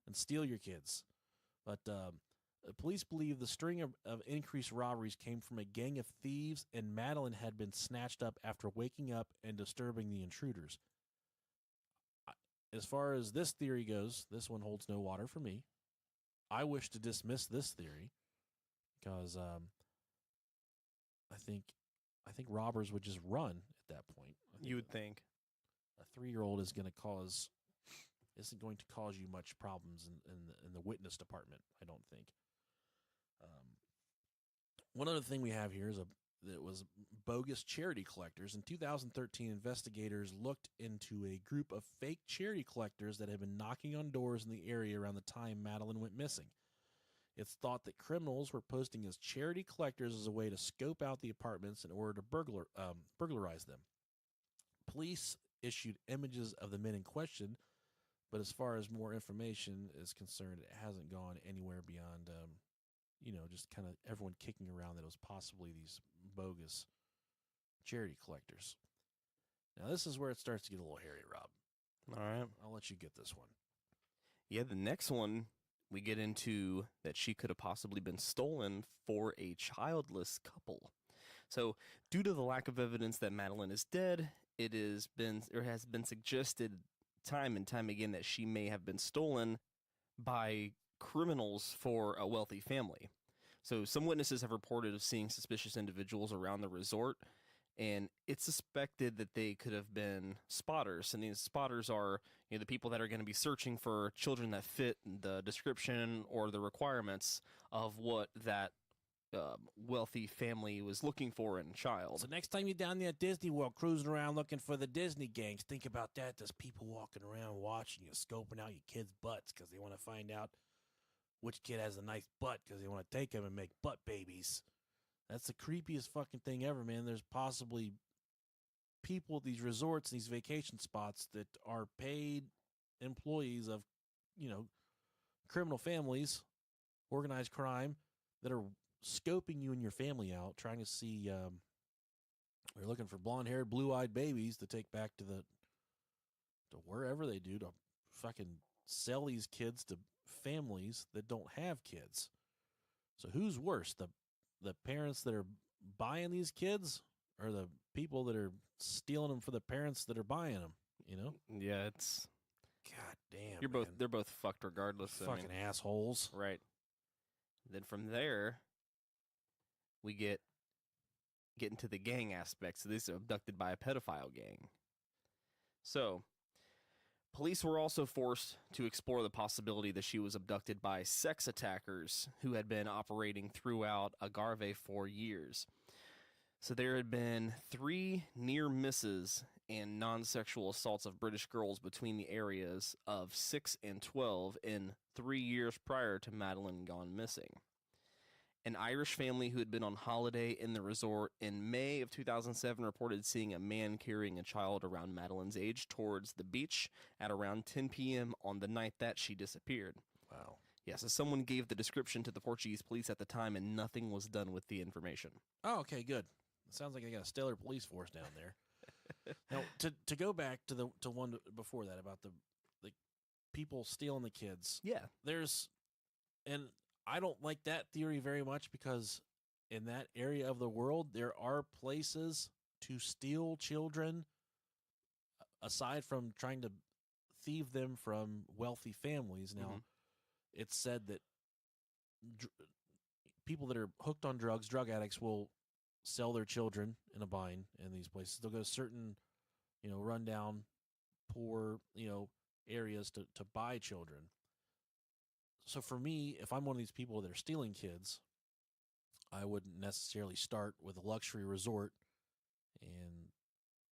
and steal your kids. But police believe the string of increased robberies came from a gang of thieves, and Madeleine had been snatched up after waking up and disturbing the intruders. As far as this theory goes, this one holds no water for me. I wish to dismiss this theory because I think robbers would just run at that point. You would think. A 3-year-old isn't going to cause you much problems in the witness department, I don't think. One other thing we have here is that was bogus charity collectors. In 2013, investigators looked into a group of fake charity collectors that had been knocking on doors in the area around the time Madeleine went missing. It's thought that criminals were posting as charity collectors as a way to scope out the apartments in order to burglarize them. Police issued images of the men in question, but as far as more information is concerned, it hasn't gone anywhere beyond, just kind of everyone kicking around that it was possibly these bogus charity collectors. Now, this is where it starts to get a little hairy, Rob. All right. I'll let you get this one. Yeah, the next one we get into that she could have possibly been stolen for a childless couple. So, due to the lack of evidence that Madeleine is dead, it has been suggested time and time again that she may have been stolen by criminals for a wealthy family. So some witnesses have reported of seeing suspicious individuals around the resort, and it's suspected that they could have been spotters. And these spotters are the people that are going to be searching for children that fit the description or the requirements of what that wealthy family was looking for in a child. So next time you're down there at Disney World cruising around looking for the Disney gangs, think about that. There's people walking around watching you, scoping out your kids' butts because they want to find out which kid has a nice butt because they want to take them and make butt babies. That's the creepiest fucking thing ever, man. There's possibly people at these resorts, these vacation spots that are paid employees of, criminal families, organized crime, that are scoping you and your family out, trying to see, they're looking for blonde-haired, blue-eyed babies to take back to wherever they do to fucking sell these kids to families that don't have kids. So who's worse, the parents that are buying these kids or the people that are stealing them for the parents that are buying them? Yeah, it's God damn. they're both fucked regardless. Fucking assholes. Right. Then from there, we get into the gang aspect. So these are abducted by a pedophile gang. So police were also forced to explore the possibility that she was abducted by sex attackers who had been operating throughout Algarve for years. So there had been 3 near misses and non-sexual assaults of British girls between the areas of 6 and 12 in 3 years prior to Madeleine gone missing. An Irish family who had been on holiday in the resort in May of 2007 reported seeing a man carrying a child around Madeleine's age towards the beach at around 10 p.m. on the night that she disappeared. Wow. Yeah, so someone gave the description to the Portuguese police at the time, and nothing was done with the information. Oh, okay, good. It sounds like they got a stellar police force down there. Now, to go back to one before that about the people stealing the kids. Yeah. And I don't like that theory very much because in that area of the world, there are places to steal children aside from trying to thieve them from wealthy families. Now, it's said that people that are hooked on drugs, drug addicts, will sell their children in a bind in these places. They'll go to certain, rundown, poor, areas to buy children. So for me, if I'm one of these people that are stealing kids, I wouldn't necessarily start with a luxury resort and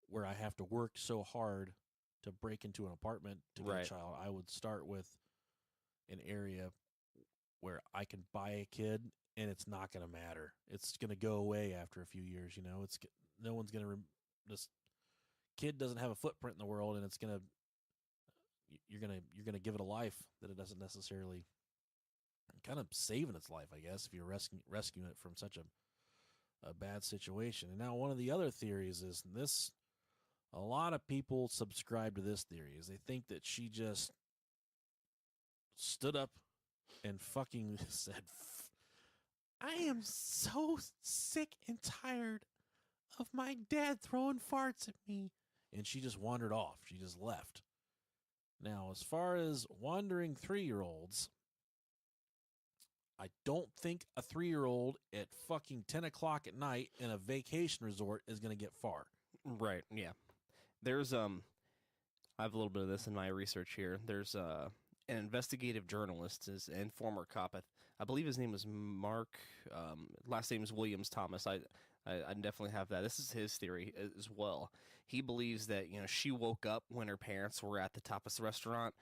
where I have to work so hard to break into an apartment to get Right. a child. I would start with an area where I can buy a kid and it's not going to matter. It's going to go away after a few years. You know, no one's going to this kid doesn't have a footprint in the world, and you're gonna give it a life that it doesn't necessarily kind of saving its life, I guess, if you're rescuing it from such a bad situation. And now one of the other theories is this. A lot of people subscribe to this theory is they think that she just stood up and fucking said, I am so sick and tired of my dad throwing farts at me. And she just wandered off. She just left. Now, as far as wandering 3-year-olds, I don't think a 3-year-old at fucking 10 o'clock at night in a vacation resort is going to get far. Right. Yeah. There's I have a little bit of this in my research here. There's an investigative journalist and former cop. I believe his name is Mark. Last name is Williams Thomas. I definitely have that. This is his theory as well. He believes that she woke up when her parents were at the tapas restaurant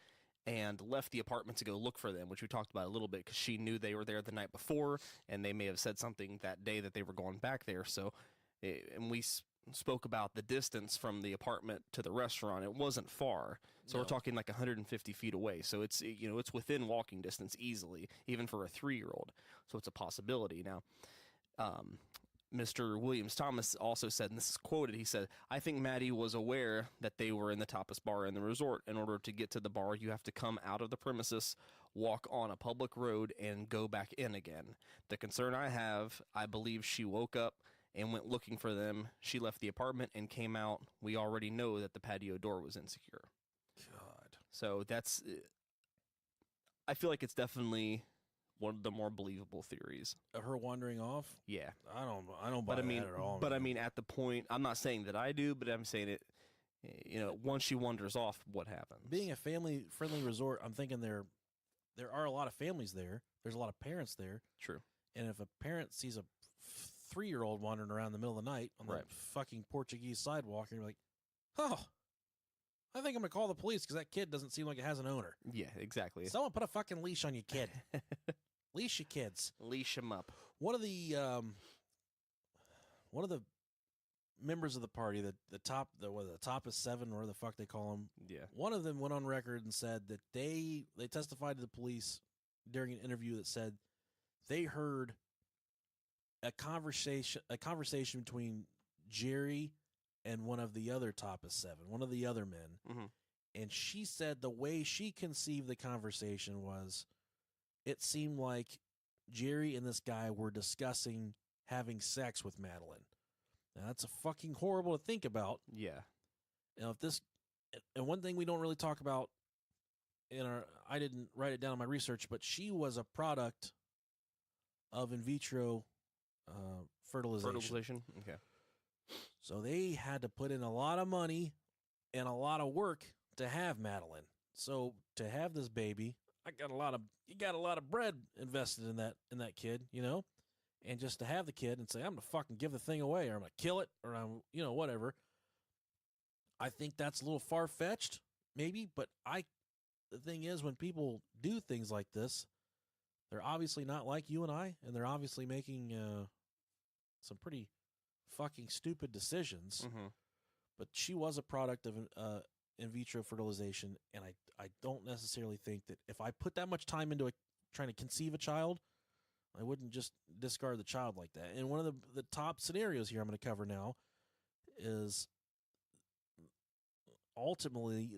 and left the apartment to go look for them, which we talked about a little bit because she knew they were there the night before, and they may have said something that day that they were going back there. So, and we spoke about the distance from the apartment to the restaurant. It wasn't far. So No. we're talking like 150 feet away. So it's, it's within walking distance easily, even for a 3-year-old. So it's a possibility. Now, Mr. Williams Thomas also said, and this is quoted, he said, I think Maddie was aware that they were in the tapas bar in the resort. In order to get to the bar, you have to come out of the premises, walk on a public road, and go back in again. The concern I have, I believe she woke up and went looking for them. She left the apartment and came out. We already know that the patio door was insecure. God. So that's, I feel like it's definitely one of the more believable theories. Her wandering off? Yeah. I don't buy But I mean, that at all. but I man. mean, at the point, I'm not saying that I do, but I'm saying it, once she wanders off, what happens? Being a family-friendly resort, I'm thinking there are a lot of families there. There's a lot of parents there. True. And if a parent sees a 3-year-old wandering around in the middle of the night on Right. the fucking Portuguese sidewalk, and you're like, oh, I think I'm going to call the police because that kid doesn't seem like it has an owner. Yeah, exactly. Someone put a fucking leash on your kid. Leash your kids. Leash them up. One of the members of the party, the top is 7, or the fuck they call them. Yeah. One of them went on record and said that they testified to the police during an interview that said they heard a conversation between Gerry and one of the other tapas 7, one of the other men. Mm-hmm. And she said the way she conceived the conversation was, it seemed like Gerry and this guy were discussing having sex with Madeleine. Now, that's a fucking horrible to think about. Yeah. Now, and one thing we don't really talk about I didn't write it down in my research, but she was a product of in vitro fertilization. Okay. So they had to put in a lot of money and a lot of work to have Madeleine. So to have this baby, you got a lot of bread invested in that kid, and just to have the kid and say, I'm gonna fucking give the thing away, or I'm gonna kill it, or I'm whatever. I think that's a little far fetched, maybe, but the thing is, when people do things like this, they're obviously not like you and I, and they're obviously making some pretty fucking stupid decisions. Mm-hmm. But she was a product of in vitro fertilization, and I don't necessarily think that if I put that much time into trying to conceive a child, I wouldn't just discard the child like that. And one of the top scenarios here I'm going to cover now is ultimately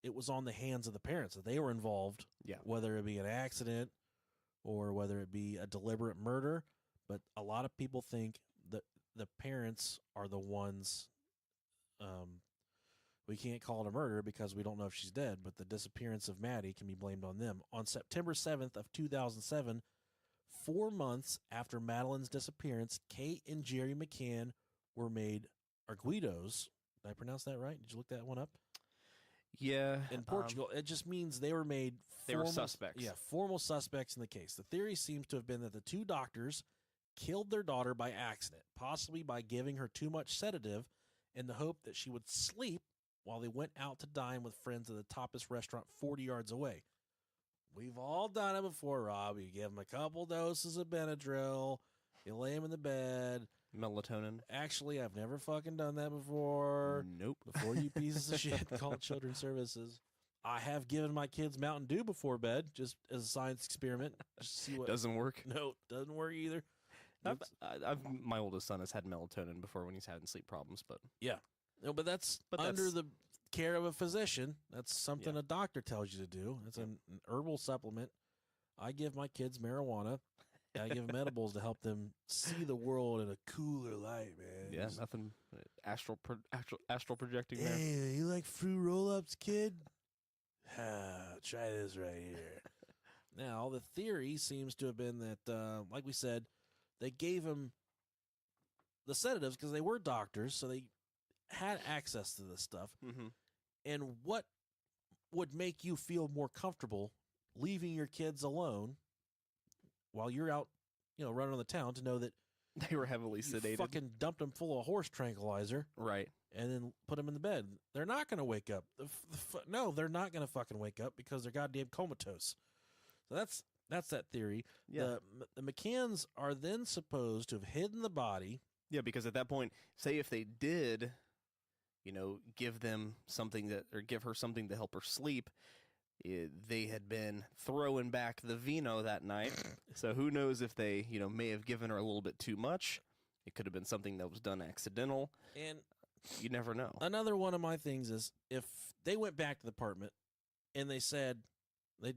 it was on the hands of the parents that they were involved. Yeah. Whether it be an accident or whether it be a deliberate murder. But a lot of people think that the parents are the ones. We can't call it a murder because we don't know if she's dead, but the disappearance of Maddie can be blamed on them. On September 7th of 2007, 4 months after Madeleine's disappearance, Kate and Gerry McCann were made arguidos. Did I pronounce that right? Did you look that one up? Yeah. In Portugal, it just means they were made They were suspects. Yeah, formal suspects in the case. The theory seems to have been that the two doctors killed their daughter by accident, possibly by giving her too much sedative in the hope that she would sleep while they went out to dine with friends at the tapas restaurant 40 yards away. We've all done it before, Rob. You give them a couple doses of Benadryl, you lay them in the bed. Melatonin. Actually, I've never fucking done that before. Nope. Before you pieces of shit call Children's Services. I have given my kids Mountain Dew before bed, just as a science experiment. Just to see what Doesn't work. No, doesn't work either. My oldest son has had melatonin before when he's having sleep problems, but No, but that's under the care of a physician. That's something a doctor tells you to do. It's an herbal supplement. I give my kids marijuana. I give them edibles to help them see the world in a cooler light, man. yeah, nothing astral projecting there. Hey, you like fruit roll-ups, kid? Try this right here. Now, the theory seems to have been that, like we said, they gave him the sedatives because they were doctors, so they had access to this stuff. Mm-hmm. And what would make you feel more comfortable leaving your kids alone while you're out, running on the town to know that They were heavily you sedated. fucking dumped them full of horse tranquilizer Right. and then put them in the bed? They're not going to wake up. No, they're not going to fucking wake up because they're goddamn comatose. So that's that theory. Yeah. The McCanns are then supposed to have hidden the body. Yeah, because at that point, say if they did, give them something or give her something to help her sleep, they had been throwing back the vino that night. So who knows if they, may have given her a little bit too much. It could have been something that was done accidental. And You never know. another one of my things is if they went back to the apartment and they said, they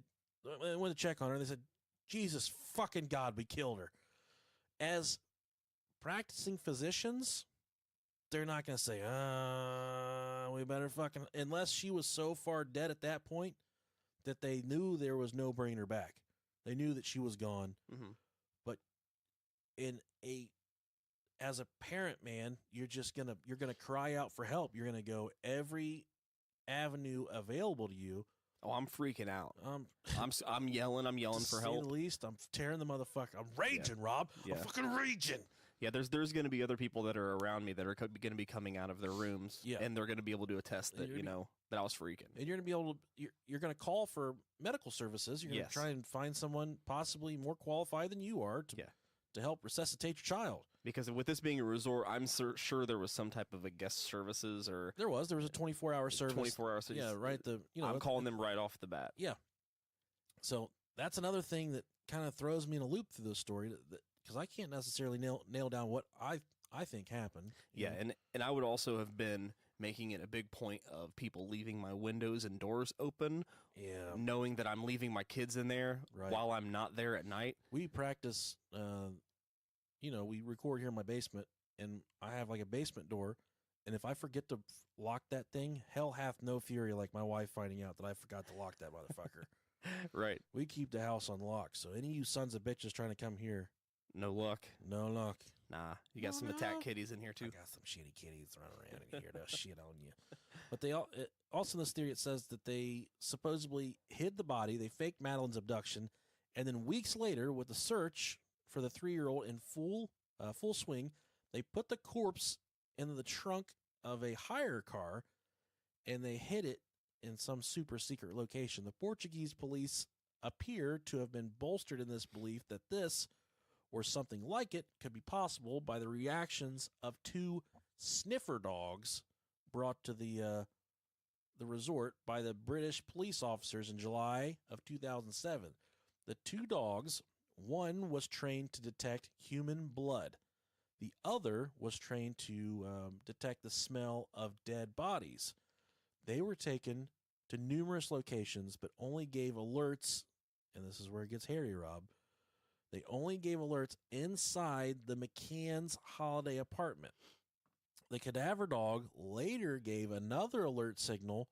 went to check on her, and they said, Jesus fucking God, we killed her. As practicing physicians, they're not going to say, we better fucking, unless she was so far dead at that point that they knew there was no bringing her back. They knew that she was gone. Mm-hmm. But as a parent, man, you're gonna cry out for help. You're gonna go every avenue available to you. Oh, I'm freaking out. I'm I'm yelling. I'm yelling to for say help. the least. I'm tearing the motherfucker. I'm raging, Rob. Yeah. I'm fucking raging. Yeah, there's going to be other people that are around me that are going to be coming out of their rooms, Yeah. and they're going to be able to attest that You're that I was freaking. And you're gonna be able to. You're gonna call for medical services. You're gonna Yes. try and find someone possibly more qualified than you are to help resuscitate your child. Because with this being a resort, I'm sure there was some type of a guest services or There was a 24-hour service. 24 hours. Yeah, right. I'm calling them right off the bat. So that's another thing that kind of throws me in a loop through this story, because I can't necessarily nail down what I think happened. you Yeah, know? and I would also have been making it a big point of people leaving my windows and doors open, yeah. knowing that I'm leaving my kids in there Right. while I'm not there at night. We practice. We record here in my basement, and I have like a basement door. And if I forget to lock that thing, hell hath no fury like my wife finding out that I forgot to lock that motherfucker. Right. We keep the house unlocked, so any of you sons of bitches trying to come here, No luck. no luck. Nah. You got No, some no. attack kitties in here too. I got some shitty kitties running around in here. They'll shit on you. But also in this theory, it says that they supposedly hid the body. They faked Madeleine's abduction, and then weeks later, with the search for the 3-year-old in full swing, they put the corpse in the trunk of a hire car, and they hid it in some super secret location. The Portuguese police appear to have been bolstered in this belief that this, or something like it, could be possible by the reactions of 2 sniffer dogs brought to the resort by the British police officers in July of 2007. The 2 dogs, one was trained to detect human blood. The other was trained to detect the smell of dead bodies. They were taken to numerous locations, but only gave alerts, and this is where it gets hairy, Rob. They only gave alerts inside the McCann's holiday apartment. The cadaver dog later gave another alert signal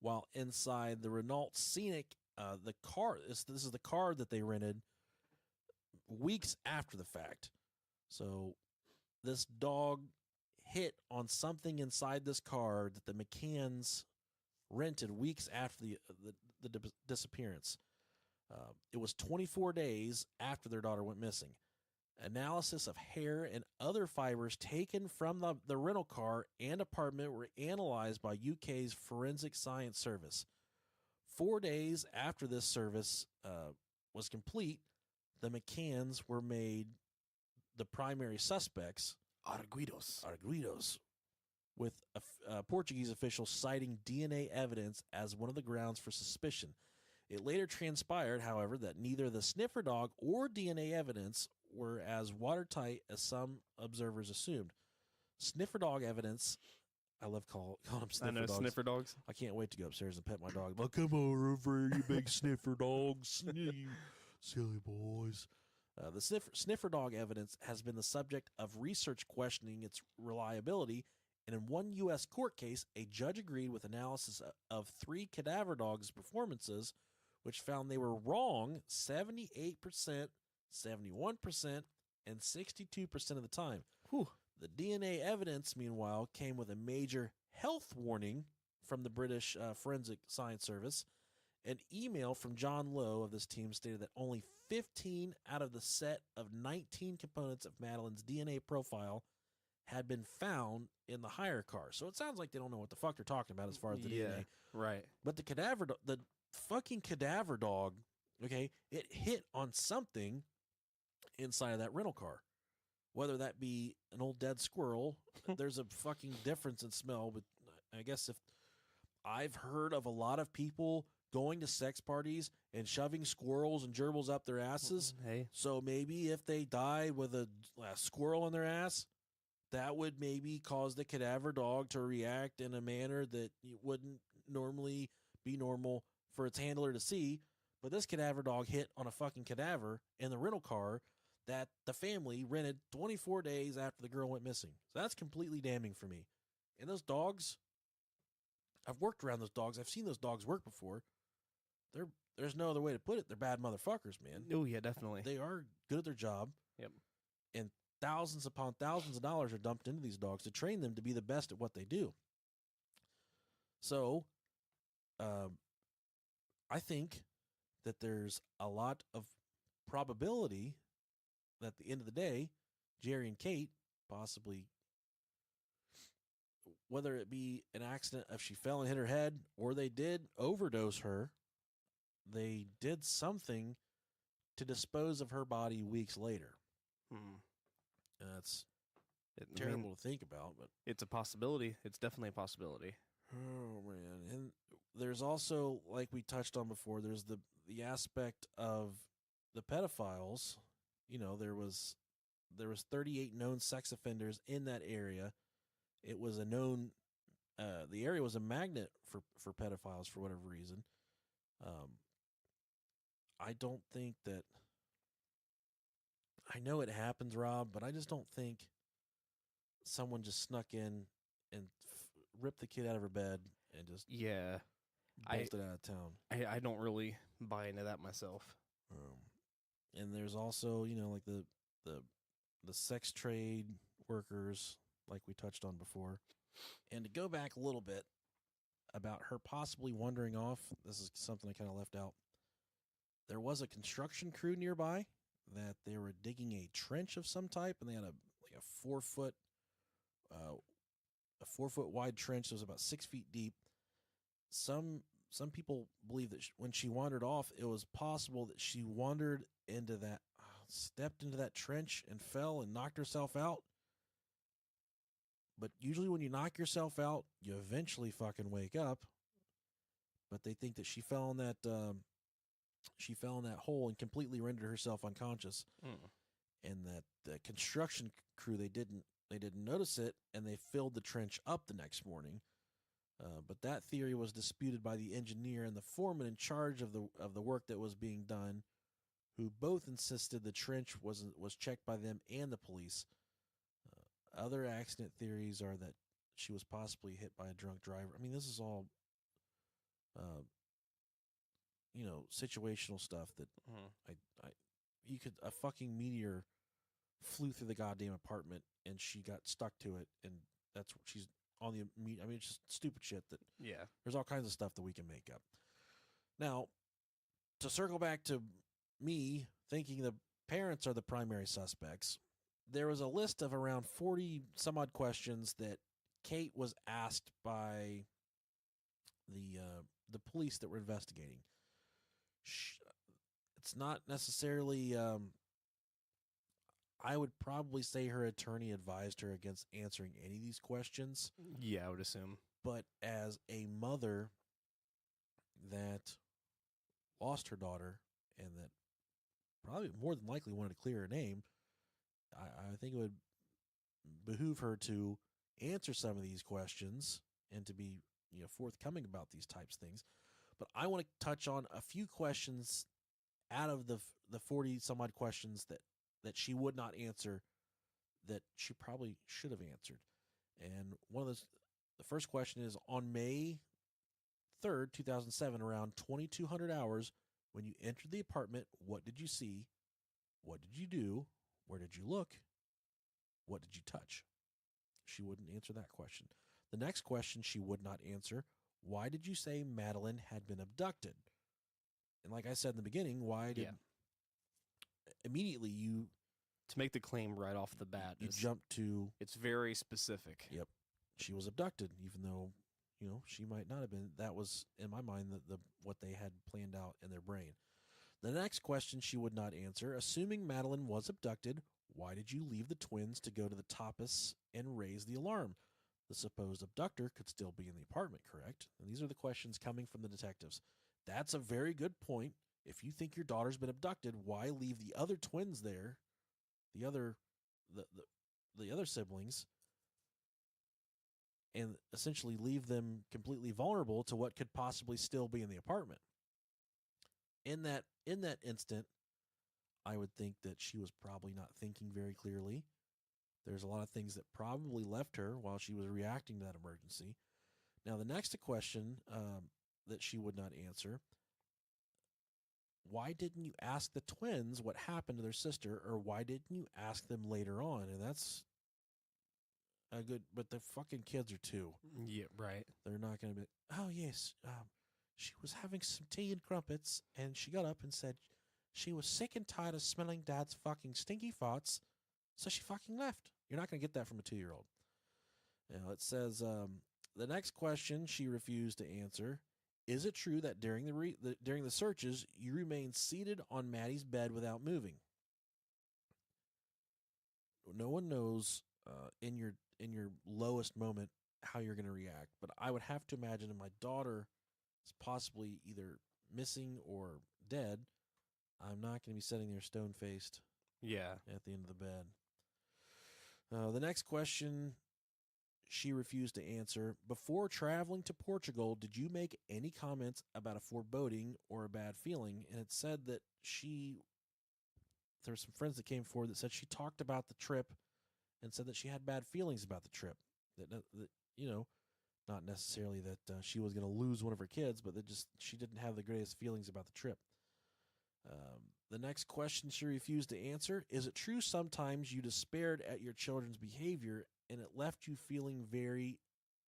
while inside the Renault Scenic, the car. This is the car that they rented weeks after the fact. So this dog hit on something inside this car that the McCanns rented weeks after the disappearance. It was 24 days after their daughter went missing. Analysis of hair and other fibers taken from the rental car and apartment were analyzed by UK's Forensic Science Service. 4 days after this service was complete, the McCanns were made the primary suspects. Arguidos. With Portuguese officials citing DNA evidence as one of the grounds for suspicion. It later transpired, however, that neither the sniffer dog or DNA evidence were as watertight as some observers assumed. Sniffer dog evidence, I love calling them sniffer dogs. Sniffer dogs. I can't wait to go upstairs and pet my dog. Well, come on over, you big sniffer dogs, you silly boys. The sniffer dog evidence has been the subject of research questioning its reliability, and in one U.S. court case, a judge agreed with analysis of 3 cadaver dogs' performances, which found they were wrong 78%, 71%, and 62% of the time. Whew. The DNA evidence, meanwhile, came with a major health warning from the British Forensic Science Service. An email from John Lowe of this team stated that only 15 out of the set of 19 components of Madeleine's DNA profile had been found in the hire car. So it sounds like they don't know what the fuck they're talking about as far as the DNA. Right. But the fucking cadaver dog, okay, it hit on something inside of that rental car. Whether that be an old dead squirrel, there's a fucking difference in smell. But I guess if I've heard of a lot of people going to sex parties and shoving squirrels and gerbils up their asses. Hey. So maybe if they died with a squirrel in their ass, that would maybe cause the cadaver dog to react in a manner that wouldn't normally be normal for its handler to see. But this cadaver dog hit on a fucking cadaver in the rental car that the family rented 24 days after the girl went missing. So that's completely damning for me. And those dogs, I've worked around those dogs. I've seen those dogs work before. There's no other way to put it. They're bad motherfuckers, man. Oh, yeah, definitely. They are good at their job. Yep. And thousands upon thousands of dollars are dumped into these dogs to train them to be the best at what they do. So, I think that there's a lot of probability that at the end of the day, Gerry and Kate possibly, whether it be an accident if she fell and hit her head or they did overdose her, they did something to dispose of her body weeks later. That's terrible to think about, but it's a possibility. It's definitely a possibility. Oh man. And there's also, like we touched on before, there's the aspect of the pedophiles. You know, there was 38 known sex offenders in that area. It was a known the area was a magnet for pedophiles for whatever reason. I don't think that, I know it happens, Rob, but I just don't think someone just snuck in and ripped the kid out of her bed and just bolted out of town. I don't really buy into that myself. And there's also, you know, like the sex trade workers, like we touched on before. And to go back a little bit about her possibly wandering off, this is something I kind of left out. There was a construction crew nearby that they were digging a trench of some type, and they had a 4 foot wide trench that was about 6 feet deep. Some people believe that when she wandered off, it was possible that she wandered into that, stepped into that trench and fell and knocked herself out. But usually when you knock yourself out, you eventually fucking wake up. But they think that she fell in that hole and completely rendered herself unconscious. And that the construction crew, they didn't notice it, and they filled the trench up the next morning. But that theory was disputed by the engineer and the foreman in charge of the work that was being done, who both insisted the trench was checked by them and the police. Other accident theories are that she was possibly hit by a drunk driver. I mean, this is all, situational stuff that a fucking meteor flew through the goddamn apartment and she got stuck to it, and that's what she's on the immediate. I mean, it's just stupid shit that Yeah. there's all kinds of stuff that we can make up. Now, to circle back to me thinking the parents are the primary suspects, there was a list of around 40 some odd questions that Kate was asked by the police that were investigating. It's not necessarily. I would probably say her attorney advised her against answering any of these questions. Yeah, I would assume. But as a mother that lost her daughter and that probably more than likely wanted to clear her name, I think it would behoove her to answer some of these questions and to be forthcoming about these types of things. But I want to touch on a few questions out of the 40 some odd questions that she would not answer that she probably should have answered. And one of the first question is, on May 3rd, 2007, around 2200 hours, when you entered the apartment, what did you see? What did you do? Where did you look? What did you touch? She wouldn't answer that question. The next question she would not answer, why did you say Madeleine had been abducted? And like I said in the beginning, why did immediately you To make the claim right off the bat, you jump to it's very specific. Yep. She was abducted, even though, she might not have been. That was, in my mind, the what they had planned out in their brain. The next question she would not answer, assuming Madeleine was abducted, why did you leave the twins to go to the tapas and raise the alarm? The supposed abductor could still be in the apartment, correct? And these are the questions coming from the detectives. That's a very good point. If you think your daughter's been abducted, why leave the other twins there, the other siblings, and essentially leave them completely vulnerable to what could possibly still be in the apartment? In that instant, I would think that she was probably not thinking very clearly. There's a lot of things that probably left her while she was reacting to that emergency. Now, the next question that she would not answer, why didn't you ask the twins what happened to their sister, or why didn't you ask them later on? And that's a good, but the fucking kids are two. Yeah, right. They're not going to be, oh, yes, she was having some tea and crumpets, and she got up and said she was sick and tired of smelling Dad's fucking stinky farts, so she fucking left. You're not going to get that from a 2-year-old. Now, it says, the next question she refused to answer, is it true that during the searches, you remained seated on Maddie's bed without moving? No one knows in your lowest moment how you're going to react, but I would have to imagine if my daughter is possibly either missing or dead, I'm not going to be sitting there stone-faced at the end of the bed. The next question she refused to answer. Before traveling to Portugal, did you make any comments about a foreboding or a bad feeling? And it said that there were some friends that came forward that said she talked about the trip and said that she had bad feelings about the trip. That not necessarily that she was going to lose one of her kids, but that just she didn't have the greatest feelings about the trip. The next question she refused to answer, is it true sometimes you despaired at your children's behavior and it left you feeling very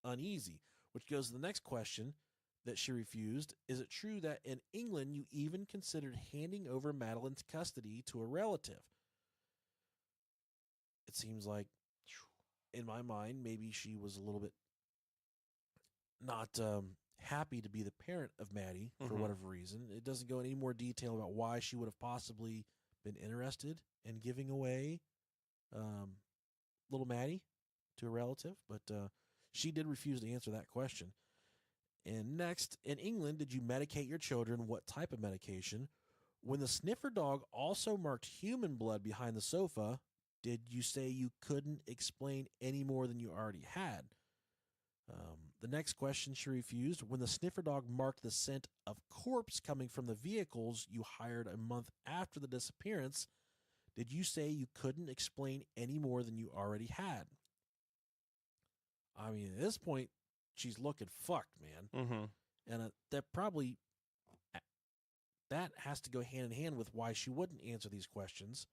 uneasy? Which goes to the next question that she refused. Is it true that in England you even considered handing over Madeleine's custody to a relative? It seems like, in my mind, maybe she was a little bit not happy to be the parent of Maddie for whatever reason. It doesn't go into any more detail about why she would have possibly been interested in giving away little Maddie to a relative, but she did refuse to answer that question. And next, in England, did you medicate your children? What type of medication? When the sniffer dog also marked human blood behind the sofa, did you say you couldn't explain any more than you already had? The next question she refused. When the sniffer dog marked the scent of corpse coming from the vehicles you hired a month after the disappearance, did you say you couldn't explain any more than you already had? I mean, at this point, she's looking fucked, man. Mm-hmm. And that has to go hand in hand with why she wouldn't answer these questions,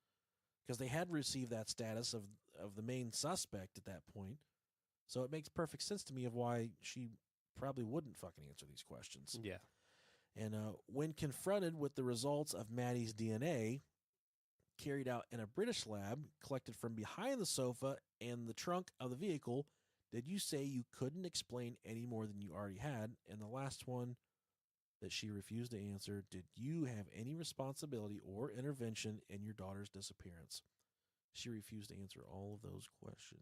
because they had received that status of the main suspect at that point. So it makes perfect sense to me of why she probably wouldn't fucking answer these questions. Yeah. And when confronted with the results of Maddie's DNA, carried out in a British lab, collected from behind the sofa and the trunk of the vehicle, did you say you couldn't explain any more than you already had? And the last one that she refused to answer, did you have any responsibility or intervention in your daughter's disappearance? She refused to answer all of those questions.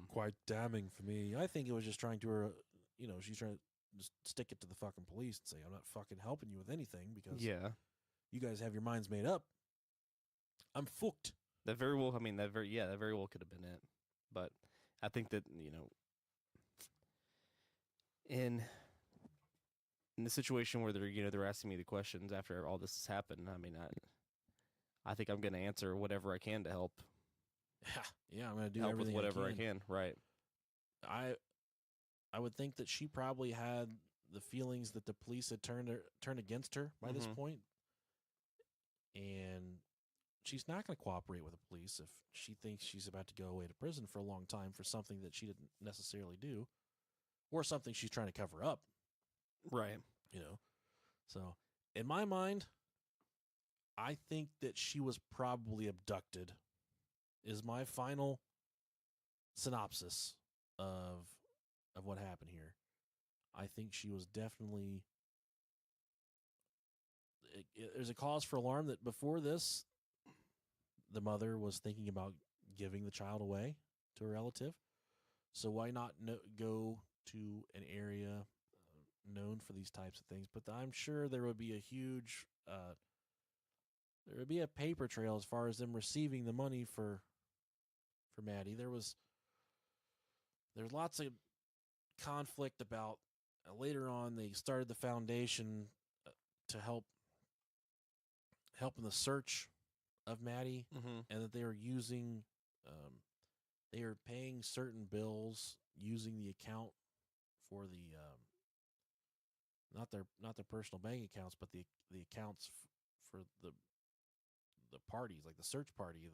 Quite damning for me. I think it was just trying to, she's trying to just stick it to the fucking police and say, I'm not fucking helping you with anything because you guys have your minds made up. I'm fucked. That very well, that very well could have been it. But I think that, in the situation where they're asking me the questions after all this has happened, I think I'm going to answer whatever I can to help. Yeah, I'm going to do help everything with whatever I can. Right. I would think that she probably had the feelings that the police had turned against her by this point. And she's not going to cooperate with the police if she thinks she's about to go away to prison for a long time for something that she didn't necessarily do or something she's trying to cover up. Right. So in my mind, I think that she was probably abducted is my final synopsis of what happened here. I think she was definitely there's a cause for alarm that before this, the mother was thinking about giving the child away to a relative. So why not go to an area known for these types of things? But I'm sure there would be a huge, there would be a paper trail as far as them receiving the money for Maddie. There's lots of conflict about later on they started the foundation to help in the search of Maddie, and that they were using they were paying certain bills using the account for the not their personal bank accounts, but the accounts for the parties, like the search party,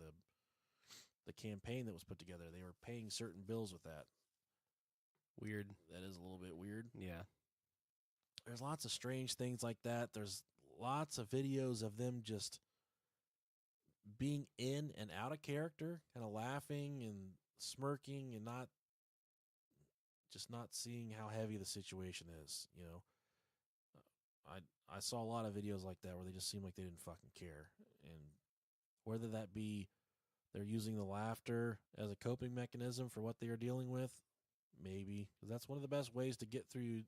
the campaign that was put together. They were paying certain bills with that. Weird. That is a little bit weird. Yeah. There's lots of strange things like that. There's lots of videos of them just being in and out of character, kind of laughing and smirking and not seeing how heavy the situation is, I saw a lot of videos like that where they just seemed like they didn't fucking care. And whether that be they're using the laughter as a coping mechanism for what they are dealing with, maybe. Because that's one of the best ways to get through,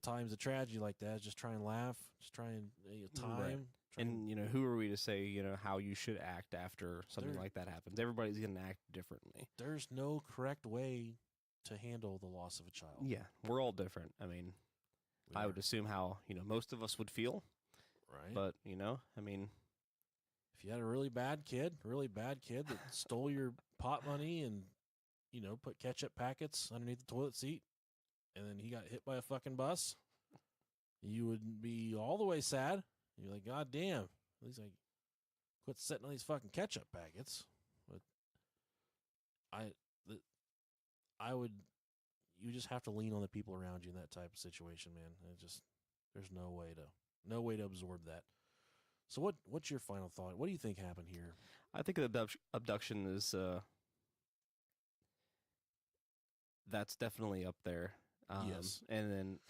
times of tragedy like that. Is just try and laugh. Just try and time. Right. And, who are we to say, how you should act after something like that happens? Everybody's going to act differently. There's no correct way to handle the loss of a child. Yeah, we're all different. I would assume how, most of us would feel. Right. But, if you had a really bad kid that stole your pot money and, put ketchup packets underneath the toilet seat, and then he got hit by a fucking bus, you would be all the way sad. You're like, God damn. At least I quit sitting on these fucking ketchup packets. But you just have to lean on the people around you in that type of situation, man. There's no way to absorb that. So what's your final thought? What do you think happened here? I think the abduction is, that's definitely up there. Yes. And then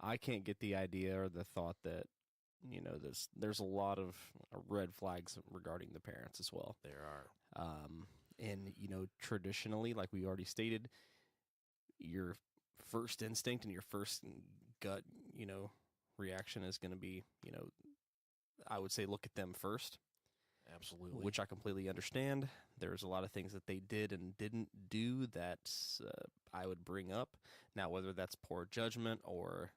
I can't get the idea or the thought that, there's a lot of red flags regarding the parents as well. There are. And, traditionally, like we already stated, your first instinct and your first gut, reaction is going to be, I would say look at them first. Absolutely. Which I completely understand. There's a lot of things that they did and didn't do that I would bring up. Now, whether that's poor judgment or,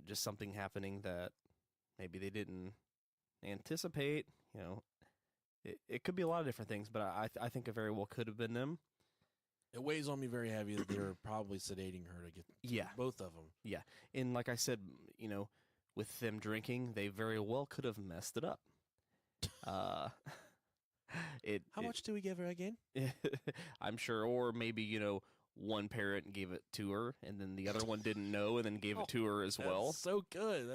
just something happening that maybe they didn't anticipate, it could be a lot of different things, but I think it very well could have been them. It weighs on me very heavy that they were probably sedating her to get both of them. Yeah. And like I said, with them drinking, they very well could have messed it up. Uh, How much do we give her again? I'm sure, or maybe one parent gave it to her, and then the other one didn't know, and then gave it to her as well. That's so good.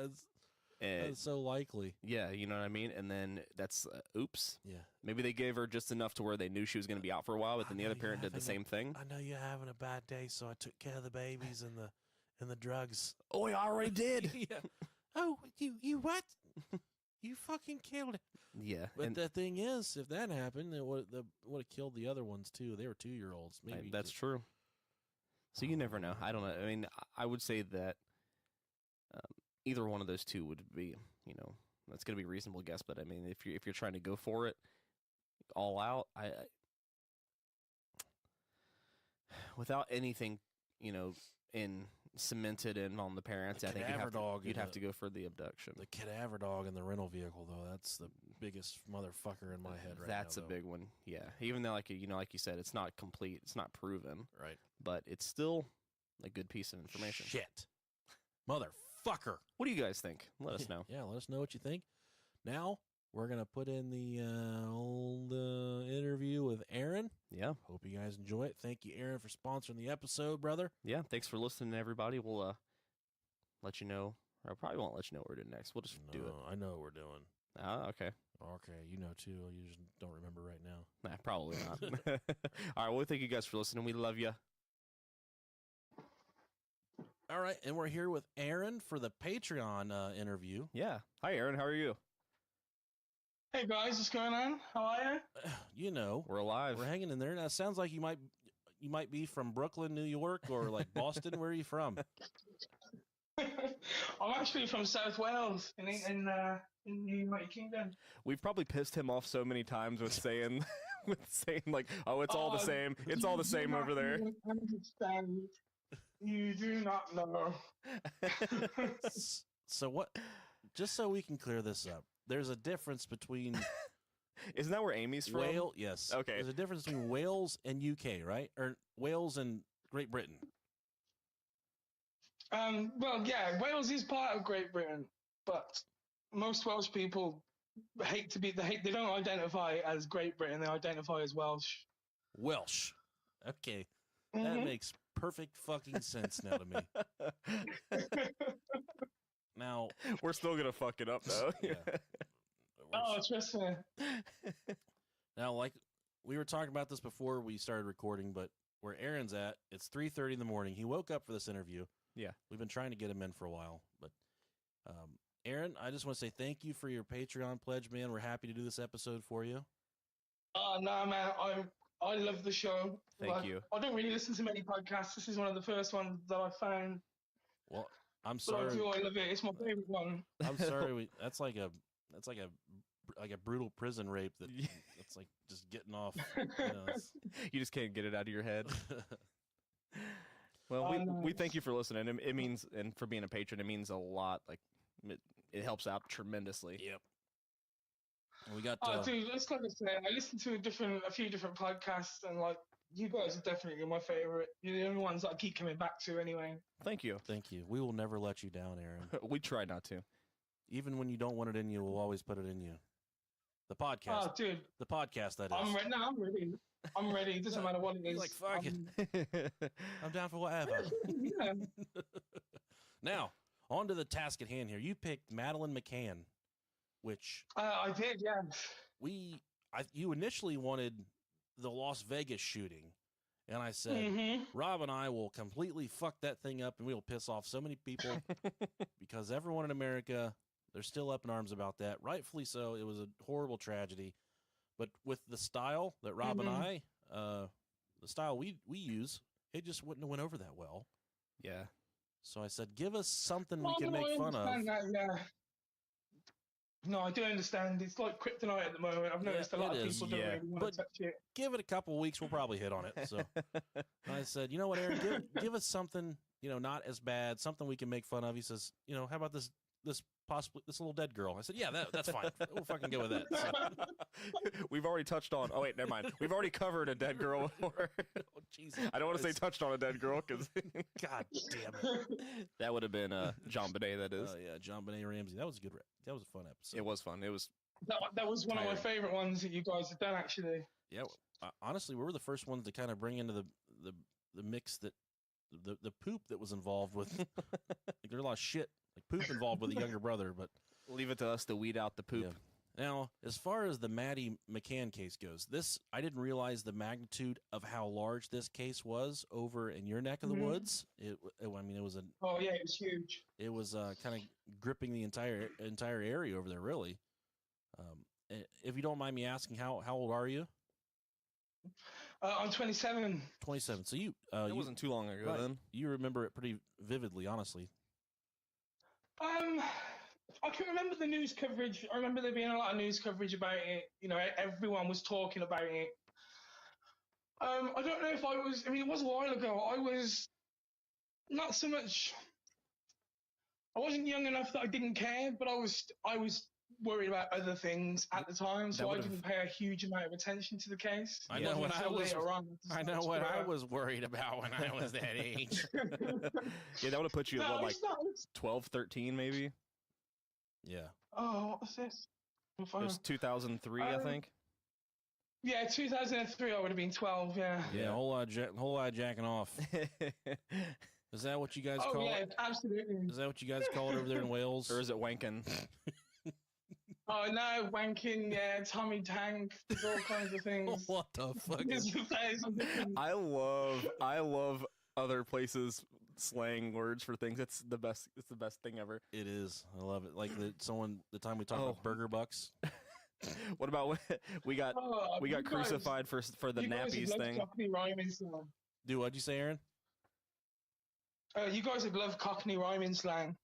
That's so likely. Yeah, you know what I mean? And then that's, oops. Yeah. Maybe they gave her just enough to where they knew she was going to be out for a while, but then the other parent did the same thing. I know you're having a bad day, so I took care of the babies and the drugs. Oh, I already did. Yeah. Oh, you what? You fucking killed it. Yeah. But the thing is, if that happened, it would have killed the other ones too. They were 2-year-olds. Maybe that's true. So you never know. I don't know. I mean, I would say that either one of those two would be, that's going to be a reasonable guess. But I mean, if you're trying to go for it all out, I without anything, cemented in on the parents, I think you'd have to go for the abduction. The cadaver dog in the rental vehicle, though, that's the biggest motherfucker in my head right now. That's a big one. Yeah. Even though, like you said, it's not complete, it's not proven. Right. But it's still a good piece of information. Shit. Motherfucker. What do you guys think? Let us know. Yeah, let us know what you think. Now, we're going to put in the old interview with Aaron. Yeah. Hope you guys enjoy it. Thank you, Aaron, for sponsoring the episode, brother. Yeah, thanks for listening, everybody. We'll let you know. Or I probably won't let you know what we're doing next. We'll just do it. I know what we're doing. Okay. Okay, you know, too. You just don't remember right now. Nah, probably not. All right, well, thank you guys for listening. We love you. All right, and we're here with Aaron for the Patreon interview. Yeah. Hi, Aaron. How are you? Hey guys, what's going on? How are you? You know, We're alive. we're hanging in there. Now, it sounds like you might be from Brooklyn, New York, or like Boston. Where are you from? I'm actually from South Wales in the United Kingdom. We've probably pissed him off so many times with saying, like, oh, it's all the same. It's all the same over there. Understand. You do not know. So what? Just so we can clear this up, there's a difference between Isn't that where Amy's from? Wales. Yes. Okay. There's a difference between Wales and UK, right? Or Wales and Great Britain. Well, yeah, Wales is part of Great Britain, but most Welsh people they don't identify as Great Britain. They identify as Welsh. Welsh. Okay. That Mhm. makes perfect fucking sense now to me. Now, We're still going to fuck it up, though. yeah. Oh, trust me. Now, like we were talking about this before we started recording, but where Aaron's at, it's 3:30 in the morning. He woke up for this interview. Yeah. We've been trying to get him in for a while, but Aaron, I just want to say thank you for your Patreon pledge, man. We're happy to do this episode for you. Oh no, man, I love the show. Thank you. I don't really listen to many podcasts. This is one of the first ones that I found. Well, I'm But I sorry. do. I love it. It's my favorite one. I'm sorry. That's like a brutal prison rape. That's like just getting off. It's- You just can't get it out of your head. Well, we thank you for listening. It means, and for being a patron, it means a lot. Like, it helps out tremendously. Yep. And we got. Oh, dude, it's like I said, I listen to a few different podcasts, and like you guys are definitely my favorite. You're the only ones that I keep coming back to, anyway. Thank you. Thank you. We will never let you down, Aaron. We try not to. Even when you don't want it in you, we'll always put it in you. The podcast. Oh, dude, The podcast, that is. I'm ready. No, I'm ready. I'm ready. It doesn't matter what it is. Like, fuck it. I'm down for whatever. Yeah. Now, on to the task at hand here. You picked Madeleine McCann, which I did, yeah. you initially wanted the Las Vegas shooting. And I said, Mm-hmm. Rob and I will completely fuck that thing up and we will piss off so many people because everyone in America, they're still up in arms about that. Rightfully so. It was a horrible tragedy. But with the style that Rob and I, the style we use, it just wouldn't have went over that well. Yeah. So I said, give us something we can make fun of. That, yeah. No, I do understand. It's like kryptonite at the moment. I've noticed a lot of people don't really want But to touch it. give it a couple weeks, we'll probably hit on it. So I said, you know what, Aaron, give us something, not as bad, something we can make fun of. He says, how about this little dead girl? I said, yeah, that's fine. We'll fucking go with that. So, We've already touched on. Oh wait, never mind. We've already covered a dead girl before. oh, Jesus. I don't want to say touched on a dead girl because God damn it. that would have been John Bonet. That is. Oh yeah, John Benet Ramsey. That was a good. That was a fun episode. It was fun. It was That was one of my favorite ones that you guys have done, actually. Yeah, honestly, we were the first ones to kind of bring into the mix that the poop that was involved with. Like, there's a lot of shit like poop involved with a younger brother, but Leave it to us to weed out the poop. Yeah. Now, as far as the Maddie McCann case goes, I didn't realize the magnitude of how large this case was over in your neck of the woods. It was Oh yeah, it was huge. It was kind of gripping the entire area over there, really. If you don't mind me asking, how old are you? I'm 27. 27. So you It wasn't too long ago right, then. you remember it pretty vividly, honestly. I can remember the news coverage. I remember there being a lot of news coverage about it. You know, everyone was talking about it. I don't know if I was. I mean, it was a while ago. I was not so much. I wasn't young enough that I didn't care, but I was worried about other things at the time, so I didn't pay a huge amount of attention to the case. I know what I was. I know what I was worried about when I was that age. Yeah, that would have put you at what, like 12, 13 maybe? Yeah. Oh, what was this? It was 2003, I think. Yeah, 2003. I would have been 12. Yeah. Yeah, a whole lot of jacking off. Is that what you guys call yeah, it? Absolutely. Is that what you guys call it over there in Wales? Or is it wanking? Oh no, wanking, yeah, Tommy Tank, there's all kinds of things. What the fuck? I love other places slang words for things. It's the best thing ever. It is. I love it. Like the time we talked about burger bucks. What about when we got crucified for the nappies thing? Cockney rhyming slang. Dude, what'd you say, Aaron? You guys would love Cockney rhyming slang.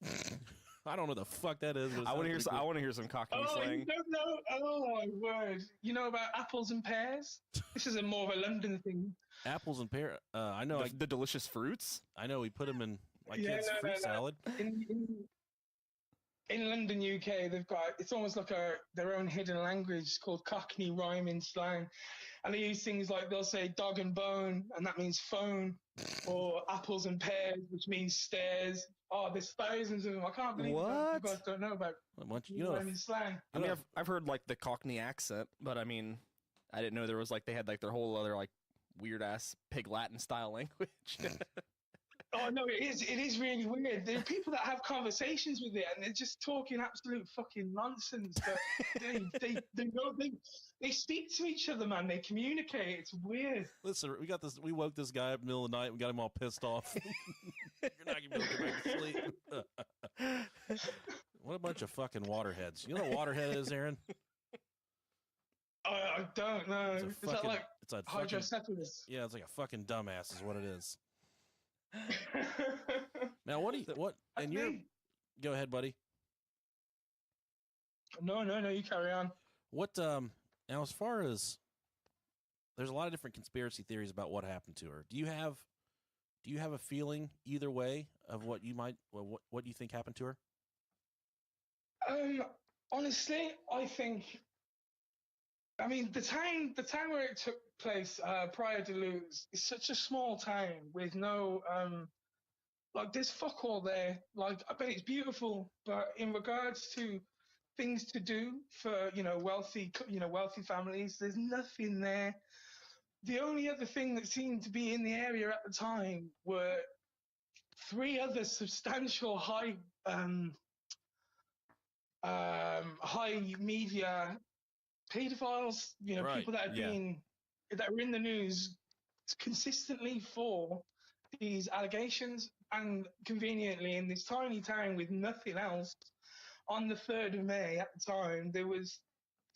I don't know what the fuck that is. I want to hear some Cockney slang. You don't know? Oh my word! You know about apples and pears? This is more of a London thing. Apples and pear. I know the delicious fruits. I know we put them in my kids' fruit salad. In London, UK, they've got, it's almost like their own hidden language called Cockney rhyming slang, and they use things like, they'll say dog and bone, and that means phone, or apples and pears, which means stairs. Oh, there's thousands of them. I can't believe that you guys don't know about rhyming slang. I mean, I've heard like the Cockney accent, but I mean, I didn't know there was like they had like their whole other like weird ass Pig Latin style language. Oh no, it is really weird. There are people that have conversations with it, and they're just talking absolute fucking nonsense. But they speak to each other, man. They communicate. It's weird. Listen, we woke this guy up in the middle of the night. We got him all pissed off. You're not gonna be able to get back to sleep. What a bunch of fucking waterheads. You know what waterhead is, Aaron? I don't know. Is that like hydrocephalus? Yeah, it's like a fucking dumbass is what it is. Now, go ahead, buddy. No, you carry on. Now, as far as there's a lot of different conspiracy theories about what happened to her. Do you have a feeling either way of what you think happened to her? Honestly, I mean, the town where it took place, Praia de Luz, is such a small town with no, like, there's fuck all there. Like, I bet it's beautiful, but in regards to things to do for, wealthy families, there's nothing there. The only other thing that seemed to be in the area at the time were 3 other substantial high media pedophiles, right. people that that were in the news consistently for these allegations, and conveniently in this tiny town with nothing else, on the 3rd of May at the time, there was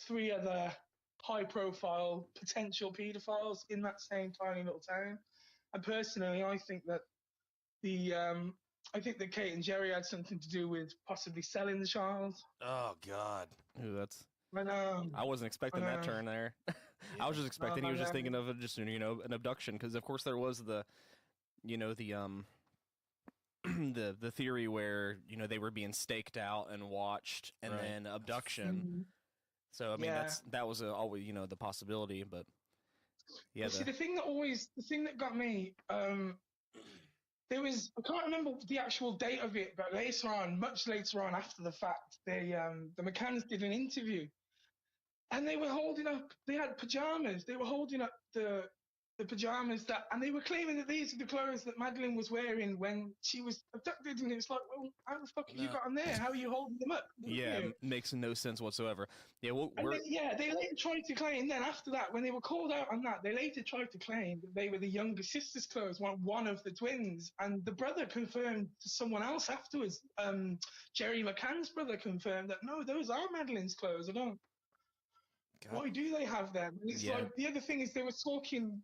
3 other high-profile potential pedophiles in that same tiny little town. And personally, I think that Kate and Gerry had something to do with possibly selling the child. Oh God, ooh, that's. I know. I wasn't expecting that turn there. I was just expecting he was just thinking of an abduction, because of course there was the theory where they were being staked out and watched, and then abduction. So I mean that was always the possibility, but yeah. See, the thing that got me, there was, I can't remember the actual date of it, but much later on after the fact, the McCanns did an interview, and they were holding up. They had pajamas. They were holding up the pajamas and they were claiming that these are the clothes that Madeleine was wearing when she was abducted. And it's like, well, how the fuck have you got them there? How are you holding them up? Yeah, makes no sense whatsoever. Yeah, they later tried to claim. Then after that, when they were called out on that, they later tried to claim that they were the younger sister's clothes, one of the twins. And the brother confirmed to someone else afterwards. Gerry McCann's brother confirmed that no, those are Madeleine's clothes. I don't. God. Why do they have them? And it's like the other thing is they were talking.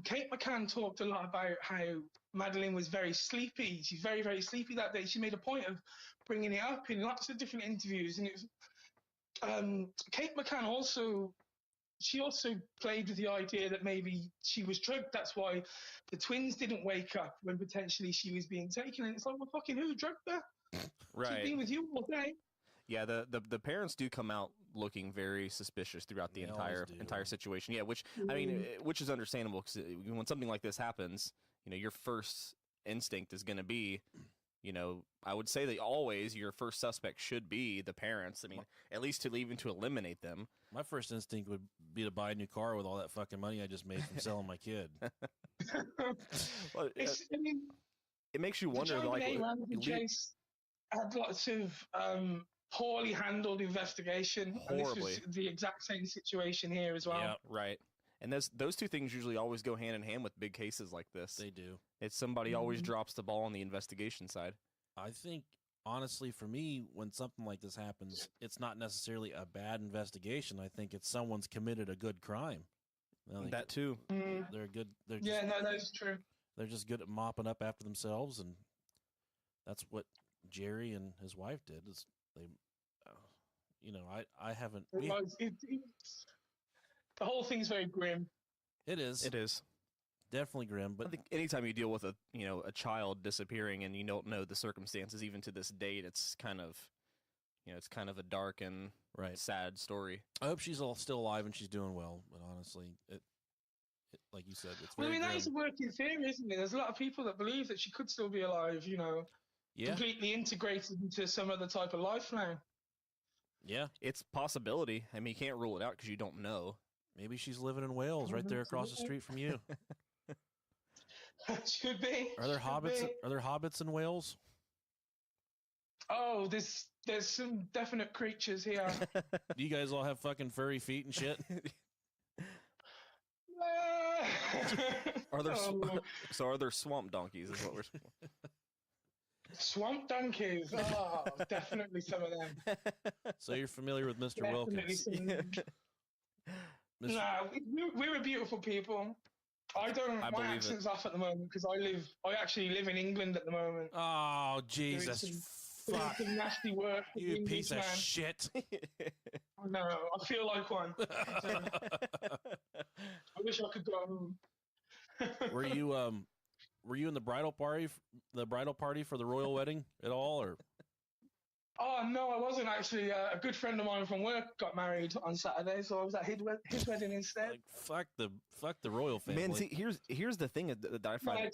Kate McCann talked a lot about how Madeleine was very sleepy. She's very, very sleepy that day. She made a point of bringing it up in lots of different interviews. And it was, Kate McCann also played with the idea that maybe she was drugged. That's why the twins didn't wake up when potentially she was being taken. And it's like, well, fucking who drugged her? Right. She's been with you all day. Yeah, the parents do come out looking very suspicious throughout the entire situation. Yeah, which I mean, which is understandable because when something like this happens, your first instinct is going to be, I would say that always your first suspect should be the parents. I mean, at least to eliminate them. My first instinct would be to buy a new car with all that fucking money I just made from selling my kid. Well, it makes you wonder, Chase had lots of poorly handled investigation. Horribly. And this was the exact same situation here as well. Yeah, right. And those two things usually always go hand in hand with big cases like this. They do. It's somebody always drops the ball on the investigation side. I think, honestly, for me, when something like this happens, it's not necessarily a bad investigation. I think it's someone's committed a good crime. That too. They're good. That's true. They're just good at mopping up after themselves, and that's what Gerry and his wife did. Is they, I haven't. The whole thing's very grim. It is. It is definitely grim. But I think anytime you deal with a child disappearing and you don't know the circumstances, even to this date, it's kind of, it's kind of a dark and sad story. I hope she's still alive and she's doing well. But honestly, it like you said, it's very. That is a working theory, isn't it? There's a lot of people that believe that she could still be alive. Completely integrated into some other type of life now. Yeah, it's a possibility. I mean, you can't rule it out because you don't know. Maybe she's living in Wales, right there across the street from you. Should be. Are there hobbits? Are there hobbits in Wales? Oh, there's some definite creatures here. Do you guys all have fucking furry feet and shit? Are there are there swamp donkeys? Is what we're. Swamp donkeys. Oh, definitely some of them. So you're familiar with Mr. Wilkins? No, we're a beautiful people. My accent's off at the moment because I actually live in England at the moment. Oh, Jesus. Fuck. Some nasty work. You piece of shit. No, I feel like one. I wish I could go home. Were you in the bridal party for the royal wedding at all, or? Oh no, I wasn't actually. A good friend of mine from work got married on Saturday, so I was at his wedding instead. Like, fuck the royal family. Man, see, here's the thing that I find.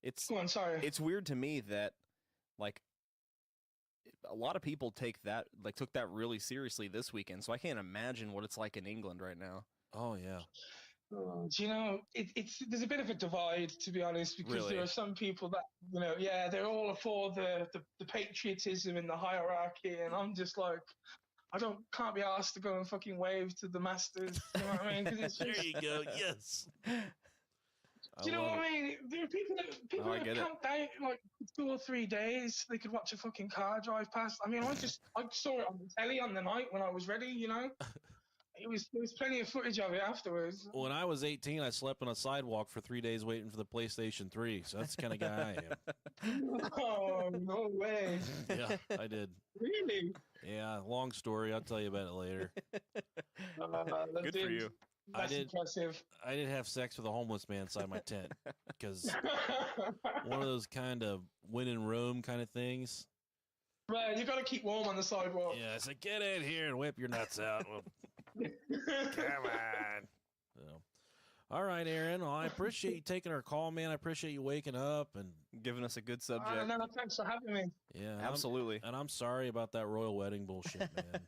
It's. Go on, sorry. It's weird to me that, like, a lot of people took that really seriously this weekend. So I can't imagine what it's like in England right now. Oh yeah. There's a bit of a divide, to be honest, because there are some people that, they're all for the patriotism and the hierarchy, and I'm just like, can't be asked to go and fucking wave to the masters. You know what I mean? 'Cause it's there you go. Yes. Do you know what I mean? There are people that camped out like 2 or 3 days. They could watch a fucking car drive past. I mean, I saw it on the telly on the night when I was ready. There was plenty of footage of it afterwards. When I was 18, I slept on a sidewalk for 3 days waiting for the PlayStation 3. So that's the kind of guy I am. Oh, no way. Yeah, I did. Really? Yeah, long story. I'll tell you about it later. Good for you. That's impressive. I did have sex with a homeless man inside my tent because one of those kind of when in Rome kind of things. Right, you got to keep warm on the sidewalk. Yeah, I said, get in here and whip your nuts out. Well, come on. So, all right, Aaron. Well, I appreciate you taking our call, man. I appreciate you waking up and giving us a good subject. No, thanks for having me. Yeah, absolutely. I'm sorry about that royal wedding bullshit, man.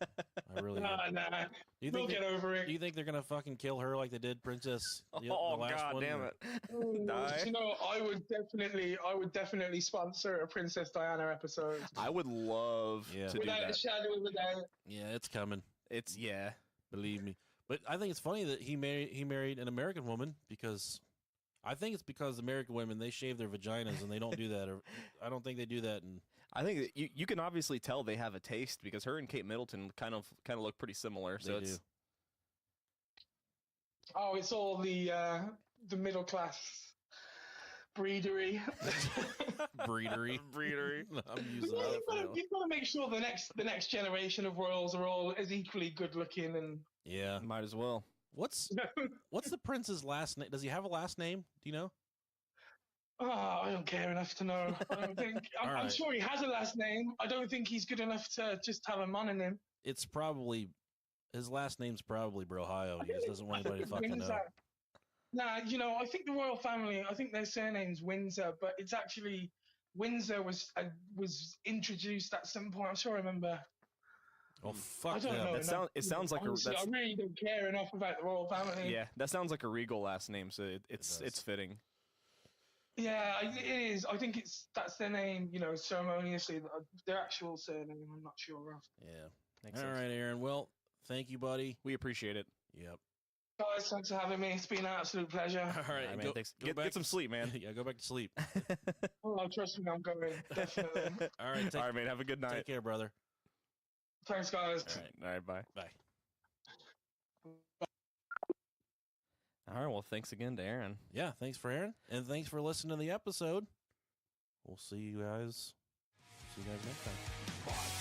I really do. Nah. Do you We'll think get over it. Do you think they're gonna fucking kill her like they did Princess? The Oh last god one, damn or- it! Ooh, Die. you know, I would definitely sponsor a Princess Diana episode. I would love Yeah. to do Without a that. shadow of a doubt. Yeah, it's coming. It's yeah. Believe me. But I think it's funny that he married an American woman because I think it's because American women they shave their vaginas and they don't do that. Or I don't think they do that. And I think that you can obviously tell they have a taste because her and Kate Middleton kind of look pretty similar. So They it's do. Oh, it's all the middle class breedery. breedery. breedery. I'm using that for now. You've got to make sure the next generation of royals are all as equally good looking and Yeah. Might as well. What's the prince's last name? Does he have a last name? Do you know? oh, I don't care enough to know. I don't think I'm Alright. sure he has a last name. I don't think he's good enough to just have a mononym. It's probably his last name's probably Brohio. He just doesn't want anybody to fucking know. Windsor. Nah, you know, I think the royal family. I think their surname's Windsor, but it's actually Windsor was introduced at some point. I'm sure I remember. Oh I fuck don't know. them. It sounds like Honestly, a I really don't care enough about the royal family. yeah. That sounds like a regal last name. So it's does. fitting. Yeah, it is. I think that's their name. You know, ceremoniously, their actual surname. I'm not sure of. Yeah. Makes All sense. right, Aaron. Well, thank you, buddy. We appreciate it. Yep. Guys, thanks for having me. It's been an absolute pleasure. All right, man. Thanks. Get some sleep, man. Yeah, go back to sleep. Oh, trust me, I'm going. Definitely. All right, All right, man. Have a good night. take care, brother. Thanks, guys. All right, All right, bye. bye. All right. Well, thanks again to Aaron. Yeah, thanks for Aaron, and thanks for listening to the episode. We'll see you guys. See you guys next time. Bye.